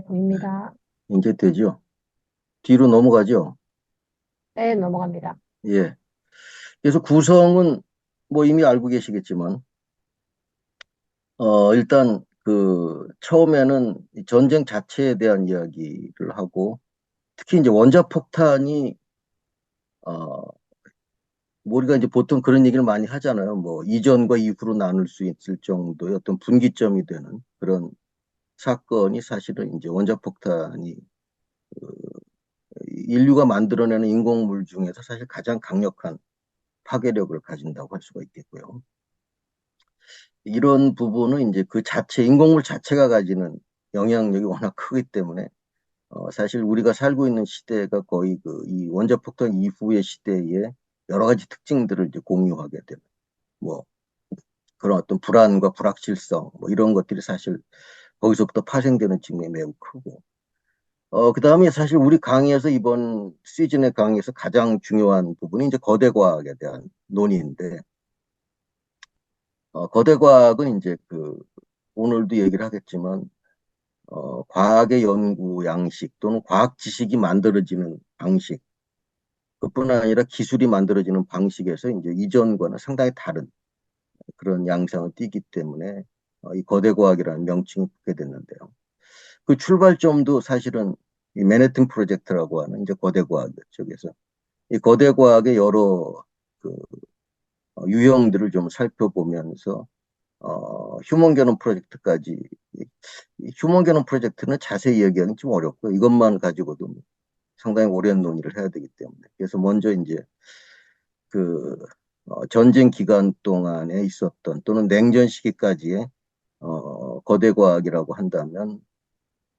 보입니다. 이제 되죠? 뒤로 넘어가죠? 네, 넘어갑니다. 예. 그래서 구성은 뭐 이미 알고 계시겠지만, 일단 처음에는 이 전쟁 자체에 대한 이야기를 하고, 특히 이제 원자폭탄이, 어, 뭐 우리가 이제 보통 그런 얘기를 많이 하잖아요. 뭐 이전과 이후로 나눌 수 있을 정도의 어떤 분기점이 되는 그런 사건이 사실은 이제 원자폭탄이 인류가 만들어내는 인공물 중에서 사실 가장 강력한 파괴력을 가진다고 할 수가 있겠고요. 이런 부분은 이제 그 자체, 인공물 자체가 가지는 영향력이 워낙 크기 때문에, 사실 우리가 살고 있는 시대가 거의 이 원자폭탄 이후의 시대에 여러 가지 특징들을 이제 공유하게 되는, 뭐, 그런 어떤 불안과 불확실성, 뭐 이런 것들이 사실 거기서부터 파생되는 측면이 매우 크고, 그 다음에 사실 우리 강의에서 이번 시즌의 강의에서 가장 중요한 부분이 이제 거대 과학에 대한 논의인데, 거대 과학은 이제 오늘도 얘기를 하겠지만, 과학의 연구 양식 또는 과학 지식이 만들어지는 방식, 그뿐 아니라 기술이 만들어지는 방식에서 이제 이전과는 상당히 다른 그런 양상을 띠기 때문에 이 거대 과학이라는 명칭이 붙게 됐는데요. 그 출발점도 사실은 이 맨해튼 프로젝트라고 하는 이제 거대 과학이었죠. 그래서 이 거대 과학의 여러 그 유형들을 좀 살펴보면서 휴먼 게놈 프로젝트까지 이 휴먼 게놈 프로젝트는 자세히 이야기하기는 좀 어렵고 이것만 가지고도 상당히 오랜 논의를 해야 되기 때문에 그래서 먼저 이제 그 전쟁 기간 동안에 있었던 또는 냉전 시기까지의 거대 과학이라고 한다면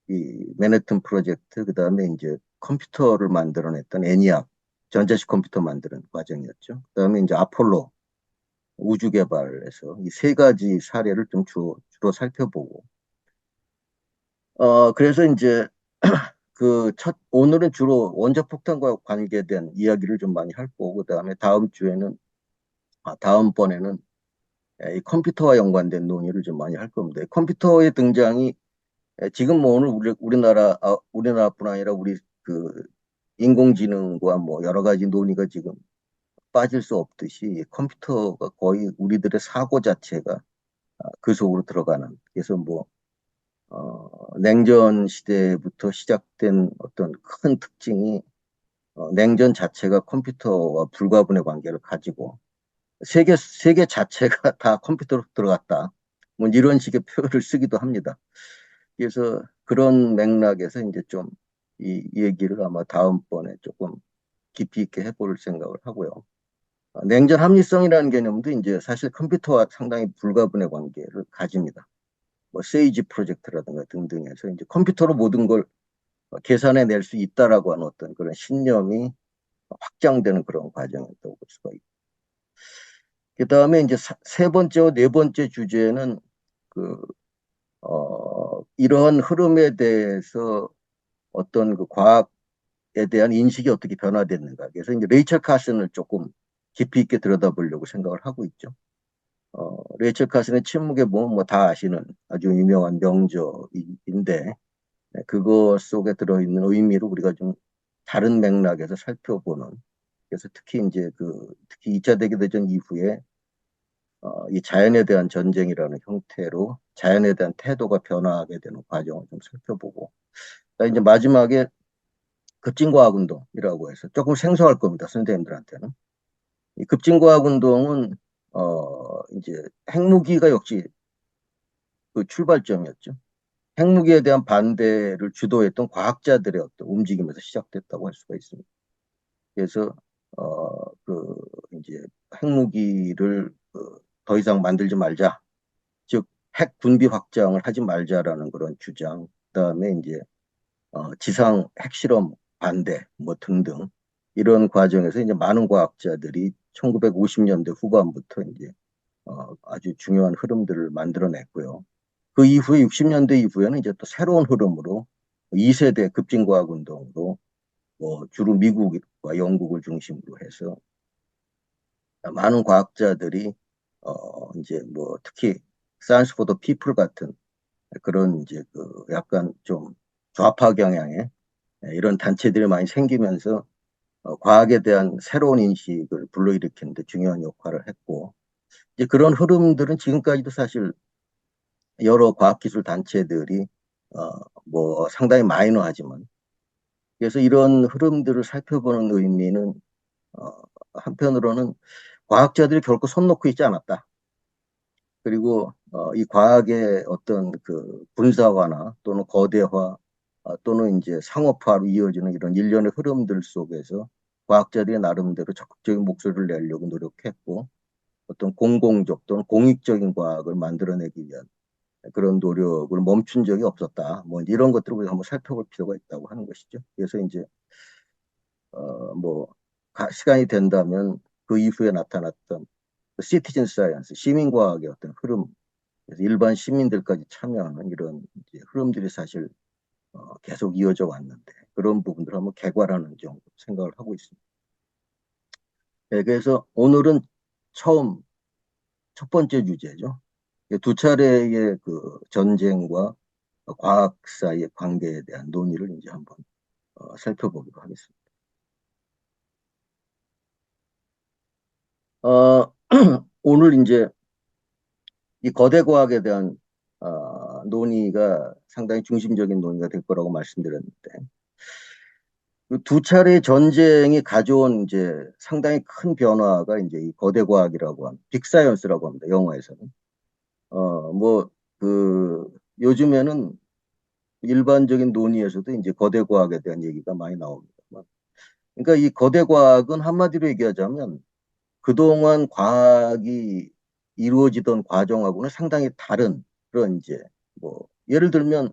이 맨해튼 프로젝트 그다음에 이제 컴퓨터를 만들어냈던 애니악 전자식 컴퓨터 만드는 과정이었죠. 그다음에 이제 아폴로 우주 개발에서 이 세 가지 사례를 좀 주로 살펴보고 그래서 이제 오늘은 주로 원자폭탄과 관계된 이야기를 좀 많이 할 거고, 그다음에 다음번에는 이 컴퓨터와 연관된 논의를 좀 많이 할 겁니다. 컴퓨터의 등장이 지금 뭐 오늘 우리나라뿐 아니라 우리 인공지능과 뭐 여러 가지 논의가 지금 빠질 수 없듯이 컴퓨터가 거의 우리들의 사고 자체가 그 속으로 들어가는. 그래서 냉전 시대부터 시작된 어떤 큰 특징이 냉전 자체가 컴퓨터와 불가분의 관계를 가지고 세계 자체가 다 컴퓨터로 들어갔다. 뭐 이런 식의 표현을 쓰기도 합니다. 그래서 그런 맥락에서 이제 좀 이 얘기를 아마 다음번에 조금 깊이 있게 해볼 생각을 하고요. 냉전 합리성이라는 개념도 이제 사실 컴퓨터와 상당히 불가분의 관계를 가집니다. 뭐 세이지 프로젝트라든가 등등해서 이제 컴퓨터로 모든 걸 계산해낼 수 있다라고 하는 어떤 그런 신념이 확장되는 그런 과정이었다고 볼 수가 있고. 그 다음에 이제 세 번째와 네 번째 주제는 그, 이러한 흐름에 대해서 어떤 그 과학에 대한 인식이 어떻게 변화됐는가. 그래서 이제 레이첼 카슨을 조금 깊이 있게 들여다보려고 생각을 하고 있죠. 레이첼 카슨의 침묵의 몸은 뭐 다 아시는 아주 유명한 명저인데, 그거 속에 들어있는 의미를 우리가 좀 다른 맥락에서 살펴보는 그래서 특히 2차 대기대전 이후에 이 자연에 대한 전쟁이라는 형태로 자연에 대한 태도가 변화하게 되는 과정을 좀 살펴보고 이제 마지막에 급진과학 운동이라고 해서 조금 생소할 겁니다. 선생님들한테는. 이 급진과학 운동은 이제 핵무기가 역시 그 출발점이었죠. 핵무기에 대한 반대를 주도했던 과학자들의 어떤 움직임에서 시작됐다고 할 수가 있습니다. 그래서 이제 핵무기를 더 이상 만들지 말자. 즉 핵 군비 확장을 하지 말자라는 그런 주장. 그다음에 이제 지상 핵실험 반대 뭐 등등 이런 과정에서 이제 많은 과학자들이 1950년대 후반부터 이제 아주 중요한 흐름들을 만들어냈고요. 그 이후에 60년대 이후에는 이제 또 새로운 흐름으로 2세대 급진과학 운동으로 뭐 주로 미국과 영국을 중심으로 해서 많은 과학자들이 이제 뭐 특히 사이언스 포더 피플 같은 그런 이제 약간 좀 좌파 경향의 이런 단체들이 많이 생기면서 과학에 대한 새로운 인식을 불러일으키는 데 중요한 역할을 했고, 이제 그런 흐름들은 지금까지도 사실 여러 과학기술 단체들이 어, 뭐 상당히 마이너하지만, 그래서 이런 흐름들을 살펴보는 의미는 어, 한편으로는 과학자들이 결코 손 놓고 있지 않았다. 그리고 이 과학의 어떤 그 분사화나 또는 거대화 또는 이제 상업화로 이어지는 이런 일련의 흐름들 속에서 과학자들이 나름대로 적극적인 목소리를 내려고 노력했고, 어떤 공공적 또는 공익적인 과학을 만들어내기 위한 그런 노력을 멈춘 적이 없었다. 뭐 이런 것들을 우리가 한번 살펴볼 필요가 있다고 하는 것이죠. 그래서 이제 뭐 시간이 된다면 그 이후에 나타났던 시티즌 사이언스, 시민과학의 어떤 흐름, 그래서 일반 시민들까지 참여하는 이런 이제 흐름들이 사실 계속 이어져 왔는데 그런 부분들을 한번 개괄하는 정도 생각을 하고 있습니다. 네, 그래서 오늘은 처음 첫 번째 주제죠. 두 차례의 그 전쟁과 과학 사이의 관계에 대한 논의를 이제 한번 살펴보기로 하겠습니다. 어, 오늘 이제 이 거대 과학에 대한 논의가 상당히 중심적인 논의가 될 거라고 말씀드렸는데, 그두 차례 전쟁이 가져온 이제 상당히 큰 변화가 이제 이 거대 과학이라고 합니다. 빅사이언스라고 합니다. 영어에서는. 뭐, 그, 요즘에는 일반적인 논의에서도 이제 거대 과학에 대한 얘기가 많이 나옵니다만. 그러니까 이 거대 과학은 한마디로 얘기하자면 그동안 과학이 이루어지던 과정하고는 상당히 다른 그런 이제 뭐, 예를 들면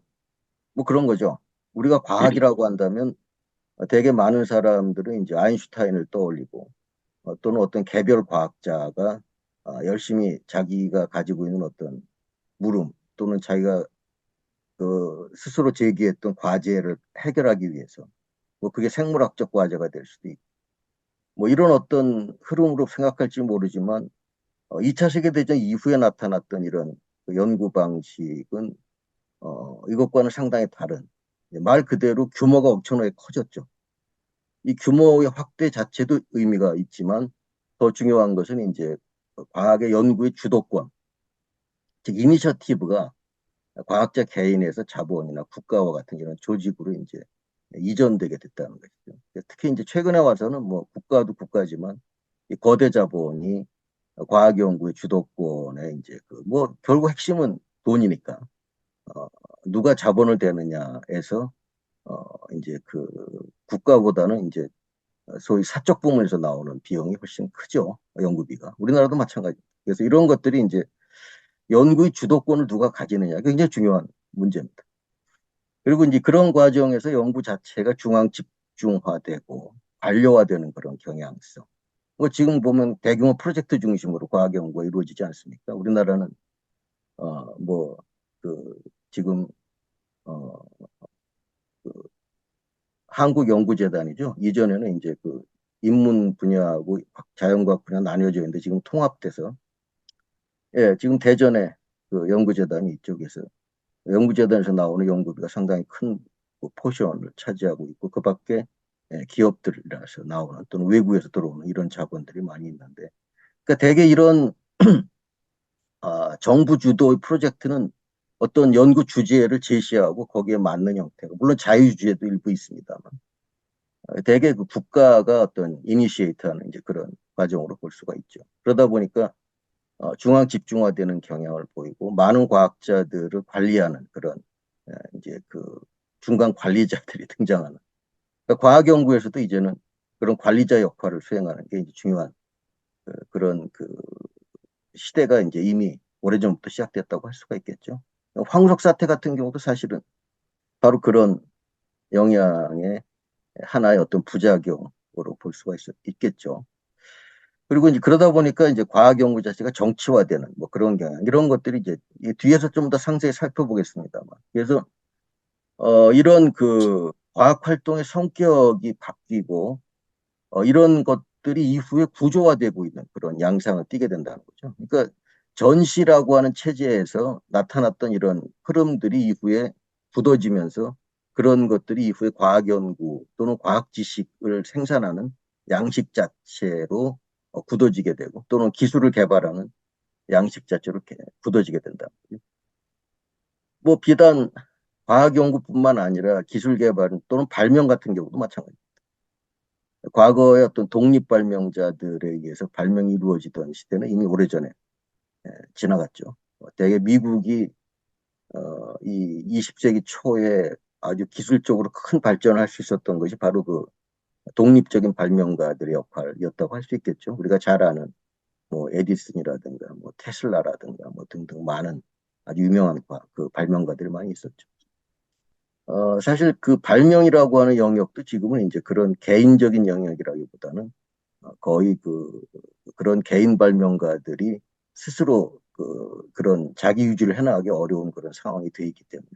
뭐 그런 거죠. 우리가 과학이라고 한다면 되게 많은 사람들은 이제 아인슈타인을 떠올리고 또는 어떤 개별 과학자가 열심히 자기가 가지고 있는 어떤 물음 또는 자기가 그 스스로 제기했던 과제를 해결하기 위해서 뭐 그게 생물학적 과제가 될 수도 있고 뭐 이런 어떤 흐름으로 생각할지 모르지만 2차 세계대전 이후에 나타났던 이런 그 연구 방식은 이것과는 상당히 다른 말 그대로 규모가 엄청나게 커졌죠. 이 규모의 확대 자체도 의미가 있지만 더 중요한 것은 이제 과학의 연구의 주도권, 즉 이니셔티브가 과학자 개인에서 자본이나 국가와 같은 이런 조직으로 이제 이전되게 됐다는 것이죠. 특히 이제 최근에 와서는 뭐 국가도 국가지만 이 거대 자본이 과학 연구의 주도권에 이제 그 뭐 결국 핵심은 돈이니까 어, 누가 자본을 대느냐에서 이제 그 국가보다는 이제 소위 사적 부문에서 나오는 비용이 훨씬 크죠. 연구비가. 우리나라도 마찬가지. 그래서 이런 것들이 이제 연구의 주도권을 누가 가지느냐 굉장히 중요한 문제입니다. 그리고 이제 그런 과정에서 연구 자체가 중앙 집중화되고 관료화되는 그런 경향성. 뭐 지금 보면 대규모 프로젝트 중심으로 과학 연구가 이루어지지 않습니까? 우리나라는 뭐그 지금 어, 그 한국연구재단이죠. 이전에는 이제 그 인문 분야하고 자연과학 분야 나뉘어져 있는데 지금 통합돼서 예, 지금 대전에 그 연구재단이 이쪽에서 연구재단에서 나오는 연구비가 상당히 큰 포션을 차지하고 있고 그 밖에 예, 기업들이라서 나오는 또는 외국에서 들어오는 이런 자본들이 많이 있는데 그러니까 대개 이런 정부 주도의 프로젝트는 어떤 연구 주제를 제시하고 거기에 맞는 형태가 물론 자유주제도 일부 있습니다만 대개 그 국가가 어떤 이니시에이트하는 이제 그런 과정으로 볼 수가 있죠. 그러다 보니까 중앙 집중화되는 경향을 보이고 많은 과학자들을 관리하는 그런 이제 그 중간 관리자들이 등장하는. 그러니까 과학 연구에서도 이제는 그런 관리자 역할을 수행하는 게 이제 중요한 그런 그 시대가 이제 이미 오래전부터 시작됐다고 할 수가 있겠죠. 황우석 사태 같은 경우도 사실은 바로 그런 영향의 하나의 어떤 부작용으로 볼 수가 있겠죠. 그리고 이제 그러다 보니까 이제 과학 연구 자체가 정치화되는 뭐 그런 경향, 이런 것들이 이제 뒤에서 좀 더 상세히 살펴보겠습니다만. 그래서 이런 그 과학 활동의 성격이 바뀌고 이런 것들이 이후에 구조화되고 있는 그런 양상을 띠게 된다는 거죠. 그러니까 전시라고 하는 체제에서 나타났던 이런 흐름들이 이후에 굳어지면서 그런 것들이 이후에 과학 연구 또는 과학 지식을 생산하는 양식 자체로 굳어지게 되고 또는 기술을 개발하는 양식 자체로 굳어지게 된다. 뭐 비단 과학 연구뿐만 아니라 기술 개발 또는 발명 같은 경우도 마찬가지. 과거의 어떤 독립 발명자들에 의해서 발명이 이루어지던 시대는 이미 오래전에 지나갔죠. 대개 미국이 이 20세기 초에 아주 기술적으로 큰 발전을 할 수 있었던 것이 바로 그 독립적인 발명가들의 역할이었다고 할 수 있겠죠. 우리가 잘 아는 뭐 에디슨이라든가 뭐 테슬라라든가 뭐 등등 많은 아주 유명한 그 발명가들이 많이 있었죠. 사실 그 발명이라고 하는 영역도 지금은 이제 그런 개인적인 영역이라기보다는 거의 그런 개인 발명가들이 스스로 그런 자기 유지를 해나가기 어려운 그런 상황이 돼 있기 때문에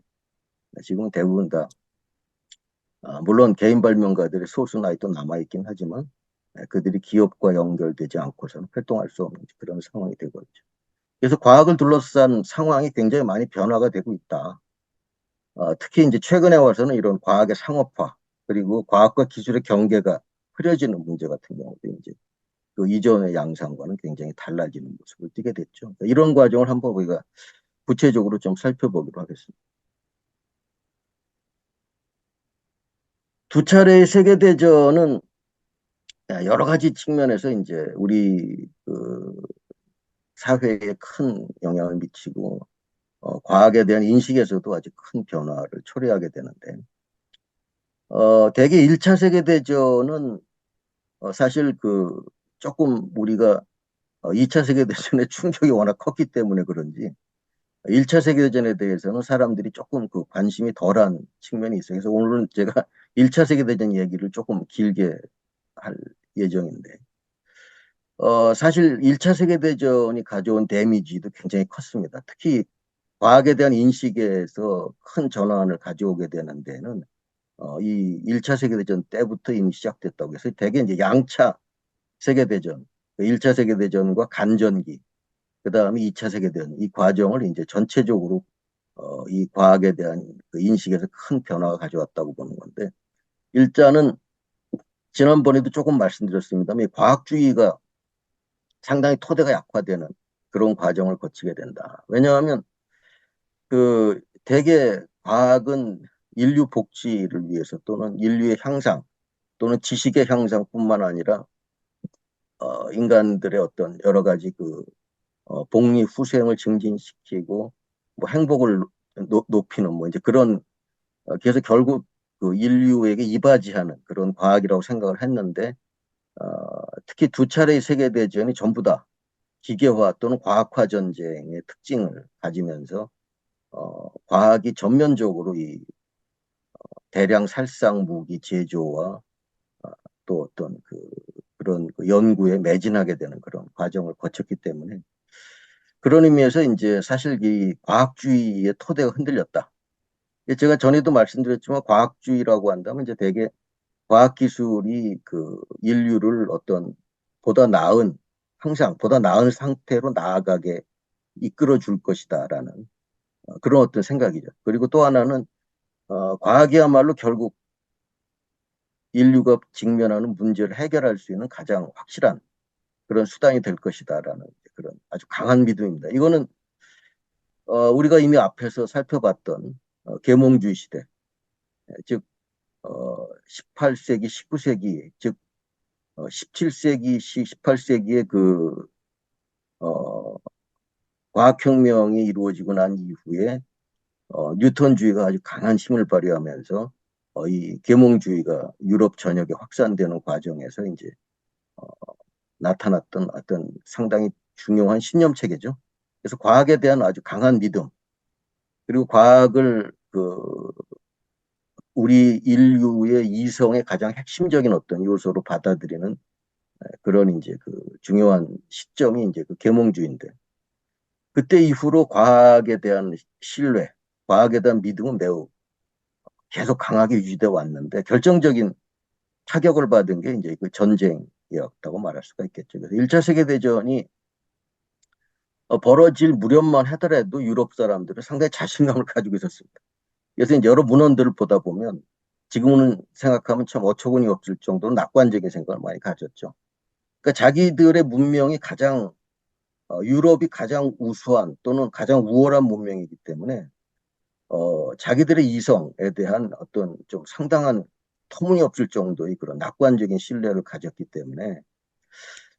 지금은 대부분 다 물론 개인 발명가들의 소수는 아직도 남아있긴 하지만 그들이 기업과 연결되지 않고서는 활동할 수 없는 그런 상황이 되고 있죠. 그래서 과학을 둘러싼 상황이 굉장히 많이 변화가 되고 있다. 특히 이제 최근에 와서는 이런 과학의 상업화 그리고 과학과 기술의 경계가 흐려지는 문제 같은 경우도 이제 그 이전의 양상과는 굉장히 달라지는 모습을 띠게 됐죠. 그러니까 이런 과정을 한번 우리가 구체적으로 좀 살펴보기로 하겠습니다. 두 차례의 세계대전은 여러 가지 측면에서 이제 우리 그 사회에 큰 영향을 미치고 과학에 대한 인식에서도 아주 큰 변화를 초래하게 되는데 대개 1차 세계대전은 사실 조금 우리가 2차 세계대전의 충격이 워낙 컸기 때문에 그런지 1차 세계대전에 대해서는 사람들이 조금 관심이 덜한 측면이 있어요. 그래서 오늘은 제가 1차 세계대전 얘기를 조금 길게 할 예정인데 사실 1차 세계대전이 가져온 데미지도 굉장히 컸습니다. 특히 과학에 대한 인식에서 큰 전환을 가져오게 되는 데는 이 1차 세계대전 때부터 이미 시작됐다고 해서 대개 이제 양차 세계대전, 1차 세계대전과 간전기, 그 다음에 2차 세계대전, 이 과정을 이제 전체적으로 이 과학에 대한 그 인식에서 큰 변화가 가져왔다고 보는 건데, 일단은 지난번에도 조금 말씀드렸습니다만, 이 과학주의가 상당히 토대가 약화되는 그런 과정을 거치게 된다. 왜냐하면 대개 과학은 인류 복지를 위해서 또는 인류의 향상 또는 지식의 향상뿐만 아니라 인간들의 어떤 여러 가지 복리 후생을 증진시키고 뭐 행복을 높이는 뭐 이제 그런 그래서 결국 그 인류에게 이바지하는 그런 과학이라고 생각을 했는데 특히 두 차례의 세계 대전이 전부 다 기계화 또는 과학화 전쟁의 특징을 가지면서 과학이 전면적으로 이 대량 살상 무기 제조와 또 어떤 그런 연구에 매진하게 되는 그런 과정을 거쳤기 때문에 그런 의미에서 이제 사실 이 과학주의의 토대가 흔들렸다. 제가 전에도 말씀드렸지만 과학주의라고 한다면 이제 대개 과학기술이 인류를 어떤 보다 나은 항상 보다 나은 상태로 나아가게 이끌어 줄 것이다라는 그런 어떤 생각이죠. 그리고 또 하나는 과학이야말로 결국 인류가 직면하는 문제를 해결할 수 있는 가장 확실한 그런 수단이 될 것이다라는 그런 아주 강한 믿음입니다. 이거는 우리가 이미 앞에서 살펴봤던 계몽주의 시대, 즉 18세기, 19세기, 즉 17세기, 18세기의 어, 과학혁명이 이루어지고 난 이후에 뉴턴주의가 아주 강한 힘을 발휘하면서 이 계몽주의가 유럽 전역에 확산되는 과정에서 이제 어, 나타났던 어떤 상당히 중요한 신념체계죠. 그래서 과학에 대한 아주 강한 믿음, 그리고 과학을 우리 인류의 이성의 가장 핵심적인 어떤 요소로 받아들이는 그런 이제 중요한 시점이 이제 계몽주의인데 그때 이후로 과학에 대한 신뢰, 과학에 대한 믿음은 매우 계속 강하게 유지되어 왔는데 결정적인 타격을 받은 게 이제 전쟁이었다고 말할 수가 있겠죠. 그래서 1차 세계대전이 벌어질 무렵만 하더라도 유럽 사람들은 상당히 자신감을 가지고 있었습니다. 그래서 이제 여러 문헌들을 보다 보면 지금은 생각하면 참 어처구니 없을 정도로 낙관적인 생각을 많이 가졌죠. 그러니까 자기들의 문명이 가장 유럽이 가장 우수한 또는 가장 우월한 문명이기 때문에 자기들의 이성에 대한 어떤 좀 상당한 터무니없을 정도의 그런 낙관적인 신뢰를 가졌기 때문에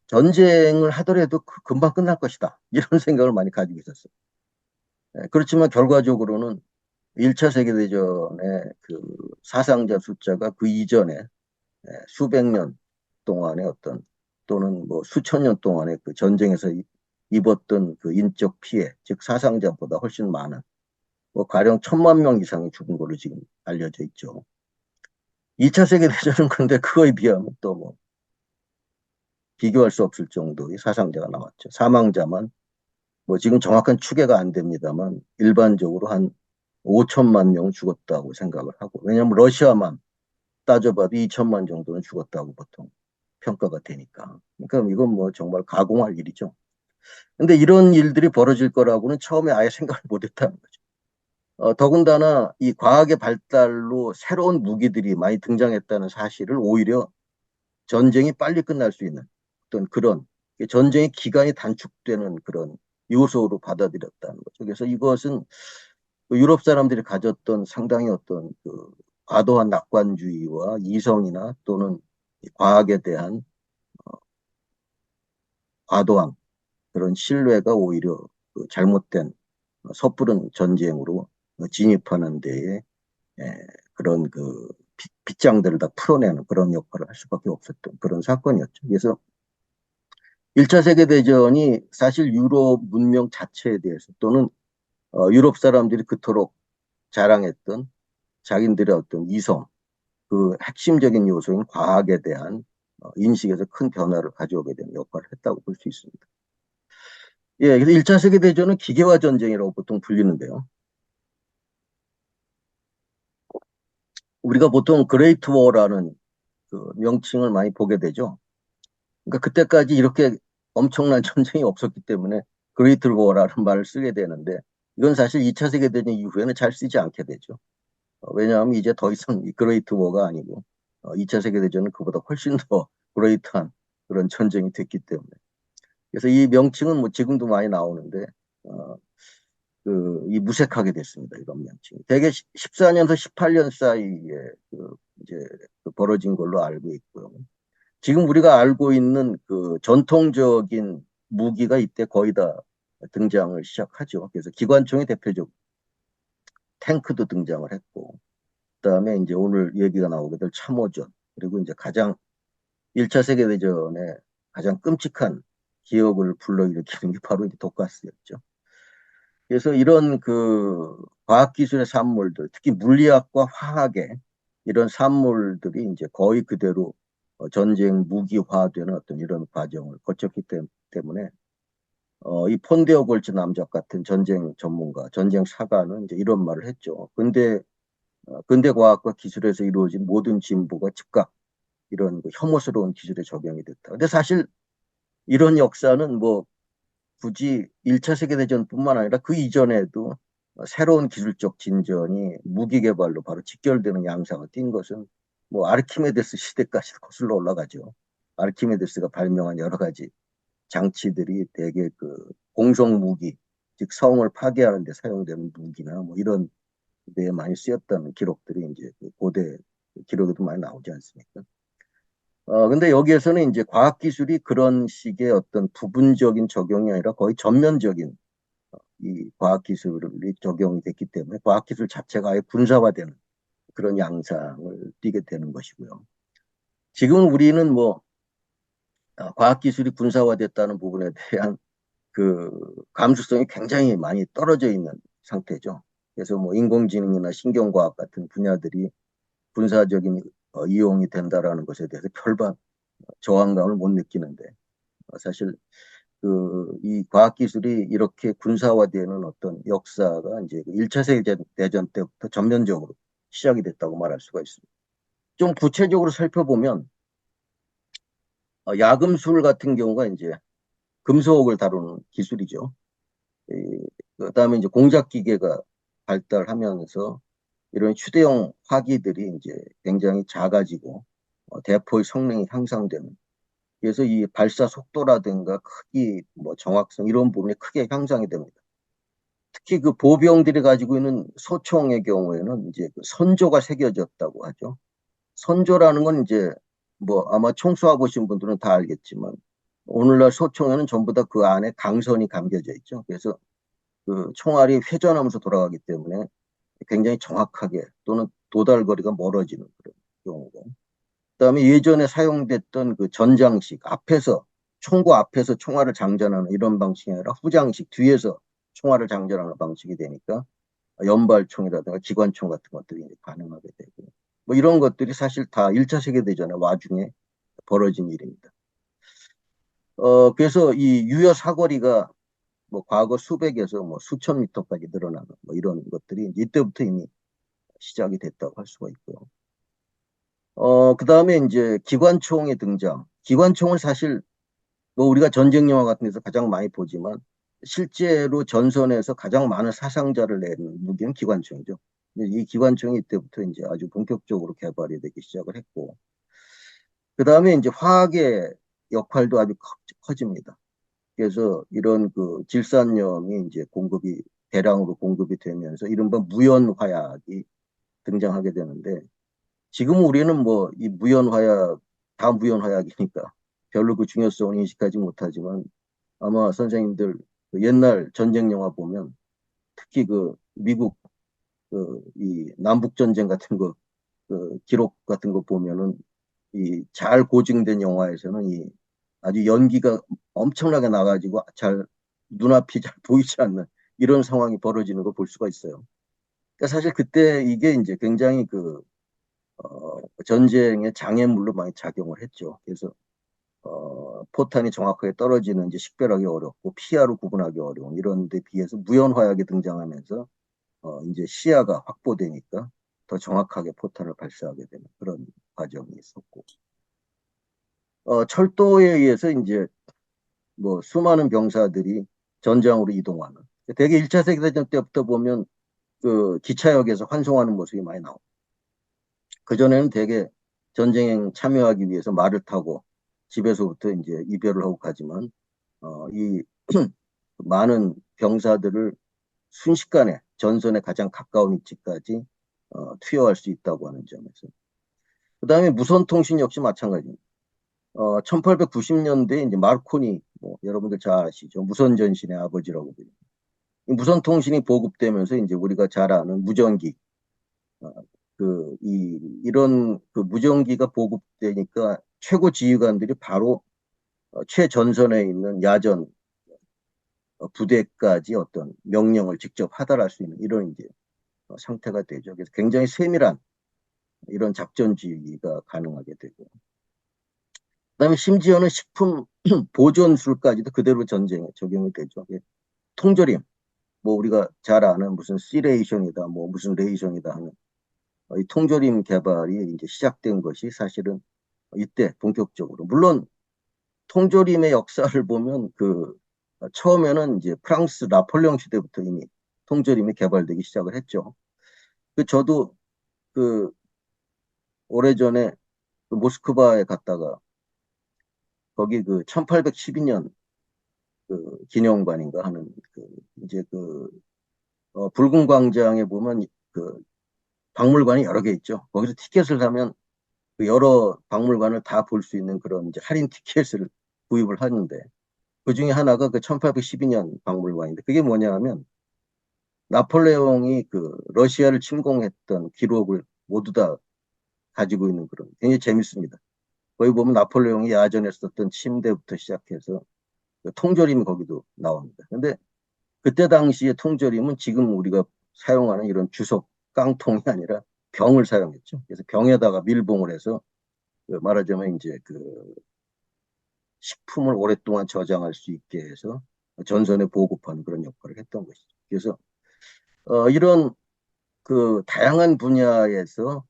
전쟁을 하더라도 금방 끝날 것이다. 이런 생각을 많이 가지고 있었어요. 그렇지만 결과적으로는 1차 세계대전의 그 사상자 숫자가 그 이전에 수백 년 동안의 어떤 또는 뭐 수천 년 동안의 그 전쟁에서 입었던 그 인적 피해, 즉 사상자보다 훨씬 많은 뭐 가령 1,000만 명 이상이 죽은 걸로 지금 알려져 있죠. 2차 세계대전은 그런데 그거에 비하면 또 뭐 비교할 수 없을 정도의 사상자가 나왔죠. 사망자만 뭐 지금 정확한 추계가 안 됩니다만 일반적으로 한 5천만 명 죽었다고 생각을 하고 왜냐하면 러시아만 따져봐도 2천만 정도는 죽었다고 보통 평가가 되니까. 그러니까 이건 뭐 정말 가공할 일이죠. 근데 이런 일들이 벌어질 거라고는 처음에 아예 생각을 못 했다는 거죠. 더군다나 이 과학의 발달로 새로운 무기들이 많이 등장했다는 사실을 오히려 전쟁이 빨리 끝날 수 있는 어떤 그런 전쟁의 기간이 단축되는 그런 요소로 받아들였다는 거죠. 그래서 이것은 그 유럽 사람들이 가졌던 상당히 어떤 그 과도한 낙관주의와 이성이나 또는 과학에 대한 과도한 그런 신뢰가 오히려 그 잘못된 섣부른 전쟁으로 진입하는 데에 그런 그 빗장들을 다 풀어내는 그런 역할을 할 수밖에 없었던 그런 사건이었죠. 그래서 1차 세계대전이 사실 유럽 문명 자체에 대해서 또는 유럽 사람들이 그토록 자랑했던 자기들의 어떤 이성, 그 핵심적인 요소인 과학에 대한 인식에서 큰 변화를 가져오게 된 역할을 했다고 볼 수 있습니다. 예, 그래서 1차 세계대전은 기계화 전쟁이라고 보통 불리는데요. 우리가 보통 그레이트 워라는 그 명칭을 많이 보게 되죠. 그러니까 그때까지 이렇게 엄청난 전쟁이 없었기 때문에 그레이트 워라는 말을 쓰게 되는데 이건 사실 2차 세계대전 이후에는 잘 쓰지 않게 되죠. 왜냐하면 이제 더 이상 이 그레이트 워가 아니고 2차 세계대전은 그보다 훨씬 더 그레이트한 그런 전쟁이 됐기 때문에. 그래서 이 명칭은 뭐 지금도 많이 나오는데 어, 이 무색하게 됐습니다. 이런 명칭이. 대개 14년에서 18년 사이에 이제 벌어진 걸로 알고 있고요. 지금 우리가 알고 있는 그 전통적인 무기가 이때 거의 다 등장을 시작하죠. 그래서 기관총이 대표적 탱크도 등장을 했고, 그다음에 이제 오늘 얘기가 나오게 될 참호전, 그리고 이제 가장 1차 세계대전에 가장 끔찍한 기억을 불러일으키는 게 바로 이제 독가스였죠. 그래서 이런 그 과학기술의 산물들, 특히 물리학과 화학의 이런 산물들이 이제 거의 그대로 전쟁 무기화되는 어떤 이런 과정을 거쳤기 때문에 이 폰데어 골츠 남작 같은 전쟁 전문가, 전쟁 사가는 이제 이런 말을 했죠. 근대 과학과 기술에서 이루어진 모든 진보가 즉각 이런 그 혐오스러운 기술에 적용이 됐다. 근데 사실 이런 역사는 뭐 굳이 1차 세계대전뿐만 아니라 그 이전에도 새로운 기술적 진전이 무기 개발로 바로 직결되는 양상을 띈 것은 뭐 아르키메데스 시대까지 거슬러 올라가죠. 아르키메데스가 발명한 여러 가지 장치들이 대개 그 공성 무기, 즉 성을 파괴하는 데 사용되는 무기나 뭐 이런 데에 많이 쓰였다는 기록들이 이제 그 고대 기록에도 많이 나오지 않습니까? 근데 여기에서는 이제 과학기술이 그런 식의 어떤 부분적인 적용이 아니라 거의 전면적인 이 과학기술이 적용이 됐기 때문에 과학기술 자체가 아예 군사화되는 그런 양상을 띠게 되는 것이고요. 지금 우리는 뭐 과학기술이 군사화됐다는 부분에 대한 그 감수성이 굉장히 많이 떨어져 있는 상태죠. 그래서 뭐 인공지능이나 신경과학 같은 분야들이 군사적인 이용이 된다라는 것에 대해서 별반 저항감을 못 느끼는데 사실 이 과학기술이 이렇게 군사화되는 어떤 역사가 이제 1차 세계대전 때부터 전면적으로 시작이 됐다고 말할 수가 있습니다. 좀 구체적으로 살펴보면 야금술 같은 경우가 이제 금속을 다루는 기술이죠. 그다음에 이제 공작 기계가 발달하면서 이런 휴대용 화기들이 이제 굉장히 작아지고 대포의 성능이 향상되는. 그래서 이 발사 속도라든가 크기, 뭐 정확성 이런 부분이 크게 향상이 됩니다. 특히 그 보병들이 가지고 있는 소총의 경우에는 이제 그 선조가 새겨졌다고 하죠. 선조라는 건 이제 뭐 아마 총 쏴보신 분들은 다 알겠지만 오늘날 소총에는 전부 다 그 안에 강선이 감겨져 있죠. 그래서 그 총알이 회전하면서 돌아가기 때문에 굉장히 정확하게 또는 도달거리가 멀어지는 그런 경우고. 그다음에 예전에 사용됐던 그 전장식 앞에서 총구 앞에서 총알을 장전하는 이런 방식이 아니라 후장식 뒤에서 총알을 장전하는 방식이 되니까 연발총이라든가 기관총 같은 것들이 이제 가능하게 되고 뭐 이런 것들이 사실 다 1차 세계대전의 와중에 벌어진 일입니다. 그래서 이 유효 사거리가 뭐 과거 수백에서 뭐 수천 미터까지 늘어나는 뭐 이런 것들이 이때부터 이미 시작이 됐다고 할 수가 있고요. 그다음에 이제 기관총의 등장. 기관총은 사실 뭐 우리가 전쟁 영화 같은 데서 가장 많이 보지만 실제로 전선에서 가장 많은 사상자를 내는 무기는 기관총이죠. 이 기관총이 이때부터 이제 아주 본격적으로 개발이 되기 시작을 했고, 그 다음에 이제 화학의 역할도 아주 커집니다. 그래서 이런 그 질산염이 이제 공급이 대량으로 공급이 되면서 이른바 무연화약이 등장하게 되는데 지금 우리는 뭐 이 무연화약 다 무연화약이니까 별로 그 중요성을 인식하지 못하지만 아마 선생님들 그 옛날 전쟁 영화 보면 특히 그 미국 그 이 남북 전쟁 같은 거 그 기록 같은 거 보면은 이 잘 고증된 영화에서는 이 아주 연기가 엄청나게 나가지고 잘 눈앞이 잘 보이지 않는 이런 상황이 벌어지는 걸 볼 수가 있어요. 그러니까 사실 그때 이게 이제 굉장히 그 전쟁의 장애물로 많이 작용을 했죠. 그래서 포탄이 정확하게 떨어지는지 식별하기 어렵고 피하로 구분하기 어려운 이런 데 비해서 무연화약이 등장하면서 이제 시야가 확보되니까 더 정확하게 포탄을 발사하게 되는 그런 과정이 있었고 철도에 의해서 이제 뭐 수많은 병사들이 전장으로 이동하는 대개 1차 세계대전 때부터 보면 그 기차역에서 환송하는 모습이 많이 나옵니다. 그전에는 대개 전쟁에 참여하기 위해서 말을 타고 집에서부터 이제 이별을 하고 가지만 이 많은 병사들을 순식간에 전선에 가장 가까운 위치까지 투여할 수 있다고 하는 점에서. 그다음에 무선 통신 역시 마찬가지입니다. 1890년대에 이제 마르코니, 뭐 여러분들 잘 아시죠? 무선 전신의 아버지라고 불립니다. 무선 통신이 보급되면서 이제 우리가 잘 아는 무전기, 어, 이런 그 무전기가 보급되니까 최고 지휘관들이 바로 최전선에 있는 야전 부대까지 어떤 명령을 직접 하달할 수 있는 이런 이제 상태가 되죠. 그래서 굉장히 세밀한 이런 작전 지휘가 가능하게 되고. 그다음에 심지어는 식품 보존술까지도 그대로 전쟁에 적용이 되죠. 통조림, 뭐 우리가 잘 아는 무슨 시레이션이다, 뭐 무슨 레이션이다 하는 이 통조림 개발이 이제 시작된 것이 사실은 이때 본격적으로 물론 통조림의 역사를 보면 그 처음에는 이제 프랑스 나폴레옹 시대부터 이미 통조림이 개발되기 시작을 했죠. 그 저도 그 오래전에 그 모스크바에 갔다가 거기 그 1812년 그 기념관인가 하는 그 이제 그 붉은 광장에 보면 그 박물관이 여러 개 있죠. 거기서 티켓을 사면 그 여러 박물관을 다 볼 수 있는 그런 이제 할인 티켓을 구입을 하는데 그 중에 하나가 그 1812년 박물관인데 그게 뭐냐 하면 나폴레옹이 그 러시아를 침공했던 기록을 모두 다 가지고 있는 그런 굉장히 재밌습니다. 거기 보면 나폴레옹이 야전에 썼던 침대부터 시작해서 그 통조림이 거기도 나옵니다. 근데 그때 당시의 통조림은 지금 우리가 사용하는 이런 주석 깡통이 아니라 병을 사용했죠. 그래서 병에다가 밀봉을 해서 그 말하자면 이제 그 식품을 오랫동안 저장할 수 있게 해서 전선에 보급하는 그런 역할을 했던 것이죠. 그래서 이런 그 다양한 분야에서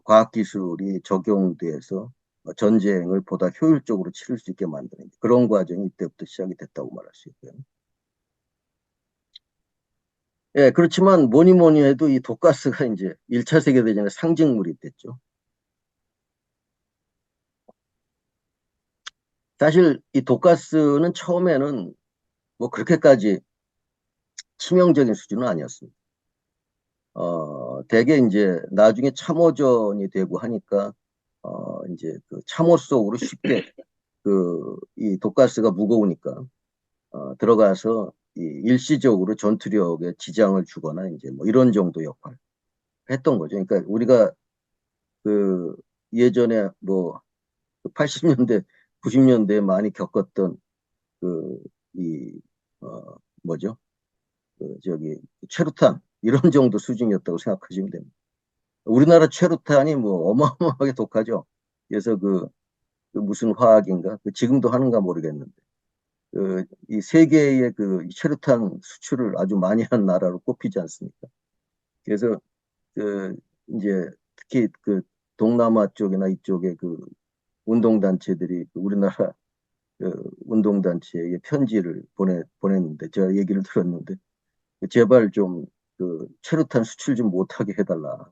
과학기술이 적용돼서 전쟁을 보다 효율적으로 치를 수 있게 만드는 그런 과정이 이때부터 시작이 됐다고 말할 수 있고요. 예, 그렇지만 뭐니 뭐니 해도 이 독가스가 이제 1차 세계대전의 상징물이 됐죠. 사실 이 독가스는 처음에는 뭐 그렇게까지 치명적인 수준은 아니었습니다. 대개 이제 나중에 참호전이 되고 하니까, 이제 그 참호 속으로 쉽게 이 독가스가 무거우니까, 들어가서 이 일시적으로 전투력에 지장을 주거나 이제 뭐 이런 정도 역할을 했던 거죠. 그러니까 우리가 그 예전에 뭐 80년대, 90년대에 많이 겪었던 그, 이, 뭐죠? 저기, 최루탄, 이런 정도 수준이었다고 생각하시면 됩니다. 우리나라 최루탄이 뭐 어마어마하게 독하죠. 그래서 그 무슨 화학인가? 그 지금도 하는가 모르겠는데. 이 세계의 그 최루탄 수출을 아주 많이 한 나라로 꼽히지 않습니까? 그래서 그 이제 특히 그 동남아 쪽이나 이쪽에 그 운동단체들이 그 우리나라 운동단체에 편지를 보냈는데, 제가 얘기를 들었는데, 제발 좀 체류탄 수출 좀 못하게 해달라.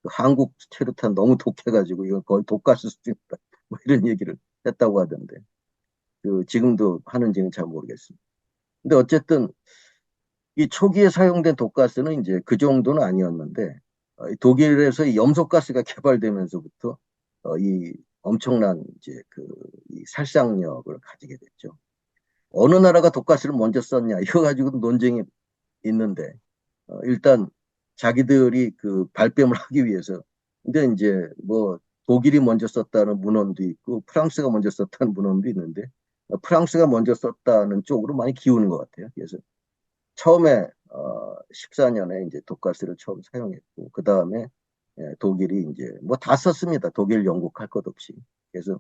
한국 체류탄 너무 독해가지고 이거 거의 독가스 수준이다. 뭐 이런 얘기를 했다고 하던데, 지금도 하는지는 잘 모르겠습니다. 근데 어쨌든 이 초기에 사용된 독가스는 이제 그 정도는 아니었는데, 이 독일에서 이 염소가스가 개발되면서부터 이 엄청난 이제 이 살상력을 가지게 됐죠. 어느 나라가 독가스를 먼저 썼냐 이거 가지고도 논쟁이 있는데, 일단 자기들이 그 발뺌을 하기 위해서, 근데 이제 뭐 독일이 먼저 썼다는 문헌도 있고 프랑스가 먼저 썼다는 문헌도 있는데, 프랑스가 먼저 썼다는 쪽으로 많이 기우는 것 같아요. 그래서 처음에 14년에 이제 독가스를 처음 사용했고, 그 다음에 독일이 이제 뭐 다 썼습니다. 독일, 영국 할 것 없이. 그래서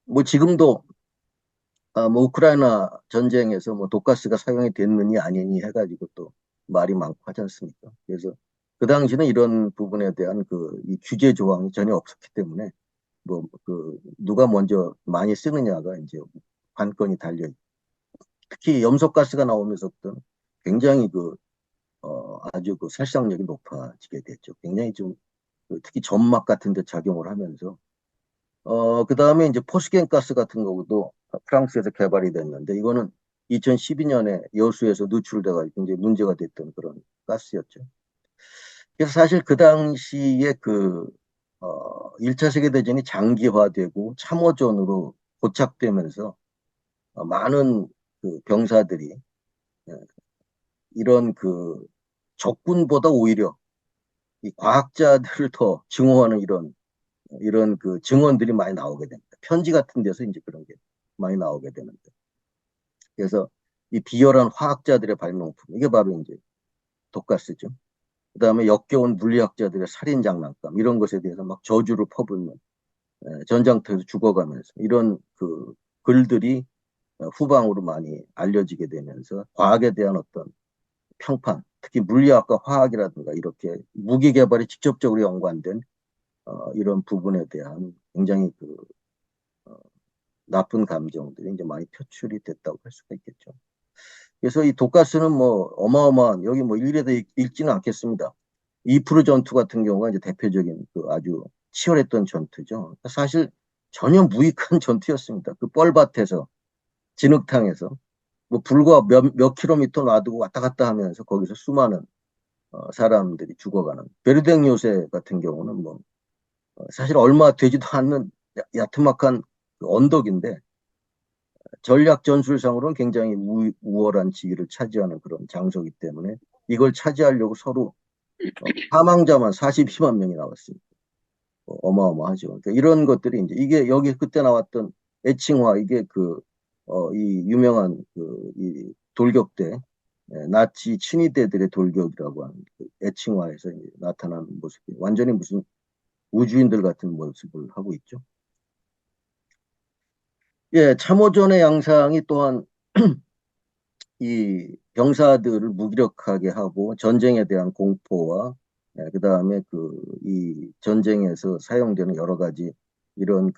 뭐 지금도 뭐 우크라이나 전쟁에서 뭐 독가스가 사용이 됐느니 아니니 해가지고 또 말이 많고 하지 않습니까? 그래서 그 당시는 이런 부분에 대한 이 규제 조항이 전혀 없었기 때문에 뭐 누가 먼저 많이 쓰느냐가 이제 관건이 달려 있고, 특히 염소가스가 나오면서부터 굉장히 아주 살상력이 높아지게 됐죠. 굉장히 좀 특히 점막 같은 데 작용을 하면서 그 다음에 이제 포스겐 가스 같은 거도 프랑스에서 개발이 됐는데, 이거는 2012년에 여수에서 누출돼가지고 이제 문제가 됐던 그런 가스였죠. 그래서 사실 그 당시에 1차 세계대전이 장기화되고 참호전으로 고착되면서 많은 병사들이 예, 이런 적군보다 오히려 이 과학자들을 더 증오하는 이런 증언들이 많이 나오게 됩니다. 편지 같은 데서 이제 그런 게 많이 나오게 되는데. 그래서 이 비열한 화학자들의 발명품, 이게 바로 이제 독가스죠. 그 다음에 역겨운 물리학자들의 살인 장난감, 이런 것에 대해서 막 저주를 퍼붓는, 전장터에서 죽어가면서 이런 글들이 후방으로 많이 알려지게 되면서 과학에 대한 어떤 평판, 특히 물리학과 화학이라든가 이렇게 무기 개발이 직접적으로 연관된 이런 부분에 대한 굉장히 어, 나쁜 감정들이 이제 많이 표출이 됐다고 할 수가 있겠죠. 그래서 이 독가스는 뭐 어마어마한, 여기 뭐 일일이 다 읽지는 않겠습니다. 이프르 전투 같은 경우가 이제 대표적인 아주 치열했던 전투죠. 사실 전혀 무익한 전투였습니다. 그 뻘밭에서, 진흙탕에서 뭐 불과 몇 킬로미터 놔두고 왔다 갔다 하면서 거기서 수많은 사람들이 죽어가는, 베르댕 요새 같은 경우는 뭐 사실 얼마 되지도 않는 야트막한 언덕인데, 전략 전술상으로는 굉장히 우월한 지위를 차지하는 그런 장소이기 때문에 이걸 차지하려고 서로 사망자만 42만 명이 나왔습니다. 어마어마하죠. 그러니까 이런 것들이 이제 이게 여기 그때 나왔던 애칭화, 이게 이 유명한 이 돌격대, 나치 친위대들의 돌격이라고 하는 애칭화에서 이제 나타나는 모습이 완전히 무슨 우주인들 같은 모습을 하고 있죠. 예, 참호전의 양상이 또한 이 병사들을 무기력하게 하고 전쟁에 대한 공포와, 그다음에 이 전쟁에서 사용되는 여러 가지 이런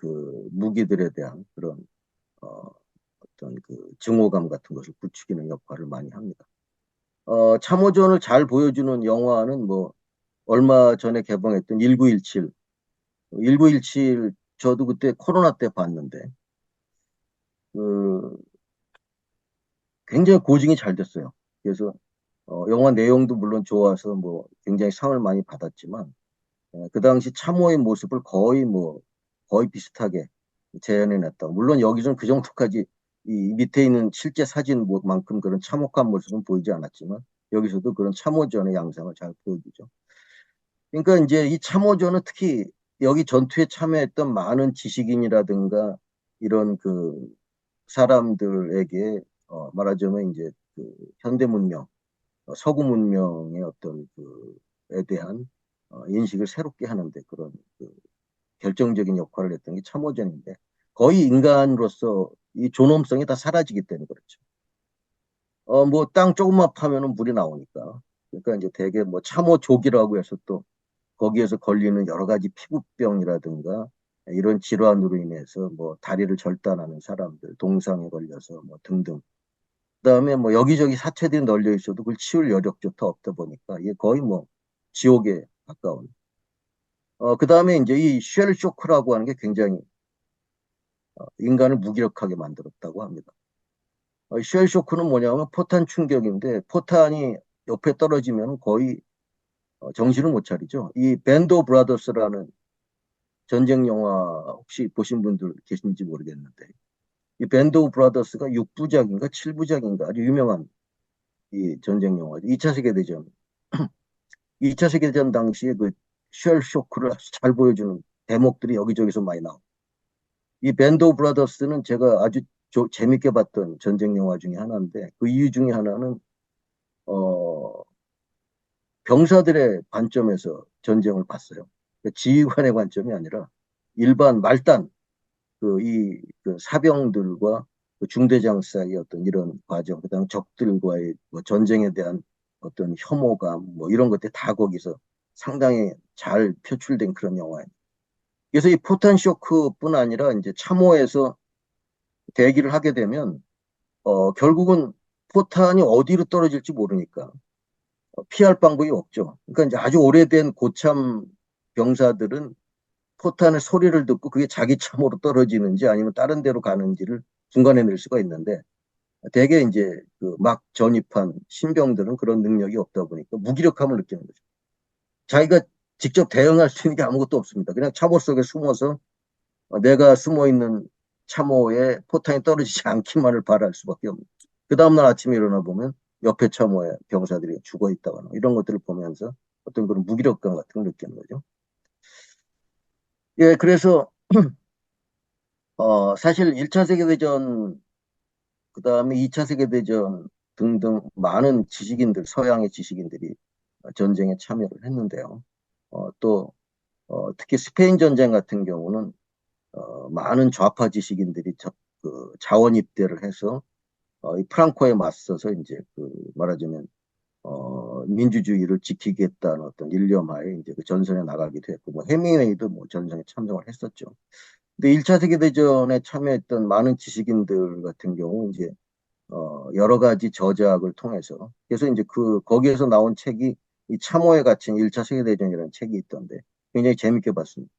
무기들에 대한 그런 어떤 증오감 같은 것을 부추기는 역할을 많이 합니다. 참호전을 잘 보여주는 영화는 뭐 얼마 전에 개봉했던 1917. 1917 저도 그때 코로나 때 봤는데 그 굉장히 고증이 잘 됐어요. 그래서 영화 내용도 물론 좋아서 뭐 굉장히 상을 많이 받았지만 그 당시 참호의 모습을 거의 비슷하게 재현해냈다. 물론 여기서는 그 정도까지 이 밑에 있는 실제 사진만큼 그런 참혹한 모습은 보이지 않았지만 여기서도 그런 참호전의 양상을 잘 보여주죠. 그러니까 이제 이 참호전은 특히 여기 전투에 참여했던 많은 지식인이라든가 이런 그 사람들에게 말하자면 이제 그 현대 문명, 서구 문명의 어떤 그에 대한 인식을 새롭게 하는데 그런 그 결정적인 역할을 했던 게 참호전인데 거의 인간으로서 이 존엄성이 다 사라지기 때문에 그렇죠. 뭐 땅 조금만 파면은 물이 나오니까. 그러니까 이제 대개 뭐 참호족이라고 해서 또 거기에서 걸리는 여러 가지 피부병이라든가 이런 질환으로 인해서 뭐 다리를 절단하는 사람들, 동상에 걸려서 뭐 등등. 그다음에 뭐 여기저기 사체들이 널려 있어도 그걸 치울 여력조차 없다 보니까 이게 거의 뭐 지옥에 가까운. 그다음에 이제 이 쉘 쇼크라고 하는 게 굉장히 인간을 무기력하게 만들었다고 합니다. 쉘 쇼크는 뭐냐면 포탄 충격인데 포탄이 옆에 떨어지면 거의 정신을 못 차리죠. 이 밴드 오브 브라더스라는 전쟁 영화 혹시 보신 분들 계신지 모르겠는데 이 밴드 오브 브라더스가 6부작인가 7부작인가 아주 유명한 이 전쟁 영화죠. 2차 세계대전. 2차 세계대전 당시에 그 쉘 쇼크를 아주 잘 보여주는 대목들이 여기저기서 많이 나옵니다. 이 밴드 오브 브라더스는 제가 아주 재밌게 봤던 전쟁 영화 중에 하나인데 그 이유 중에 하나는 어, 병사들의 관점에서 전쟁을 봤어요. 그러니까 지휘관의 관점이 아니라 일반 말단 그 사병들과 그 중대장 사이의 어떤 이런 과정, 그다음 적들과의 뭐 전쟁에 대한 어떤 혐오감, 뭐 이런 것들이 다 거기서 상당히 잘 표출된 그런 영화예요. 그래서 이 포탄 쇼크뿐 아니라 이제 참호에서 대기를 하게 되면 결국은 포탄이 어디로 떨어질지 모르니까 피할 방법이 없죠. 그러니까 이제 아주 오래된 고참 병사들은 포탄의 소리를 듣고 그게 자기 참으로 떨어지는지 아니면 다른 데로 가는지를 중간에 낼 수가 있는데 대개 이제 그 막 전입한 신병들은 그런 능력이 없다 보니까 무기력함을 느끼는 거죠. 자기가 직접 대응할 수 있는 게 아무것도 없습니다. 그냥 참호 속에 숨어서 내가 숨어 있는 참호에 포탄이 떨어지지 않기만을 바랄 수밖에 없는. 그 다음날 아침에 일어나 보면 옆에 참호에 병사들이 죽어 있다거나 이런 것들을 보면서 어떤 그런 무기력감 같은 걸 느끼는 거죠. 예, 그래서 사실 1차 세계대전, 그 다음에 2차 세계대전 등등 많은 지식인들, 서양의 지식인들이 전쟁에 참여를 했는데요. 또 특히 스페인 전쟁 같은 경우는 많은 좌파 지식인들이 그 자원 입대를 해서 이 프랑코에 맞서서 이제 그 말하자면 민주주의를 지키겠다는 어떤 일념하에 이제 그 전선에 나가기도 했고 뭐 해밍웨이도 뭐 전선에 참석을 했었죠. 근데 1차 세계대전에 참여했던 많은 지식인들 같은 경우 이제 여러 가지 저작을 통해서 그래서 이제 그 거기에서 나온 책이 이 참호에 갇힌 1차 세계대전이라는 책이 있던데 굉장히 재밌게 봤습니다.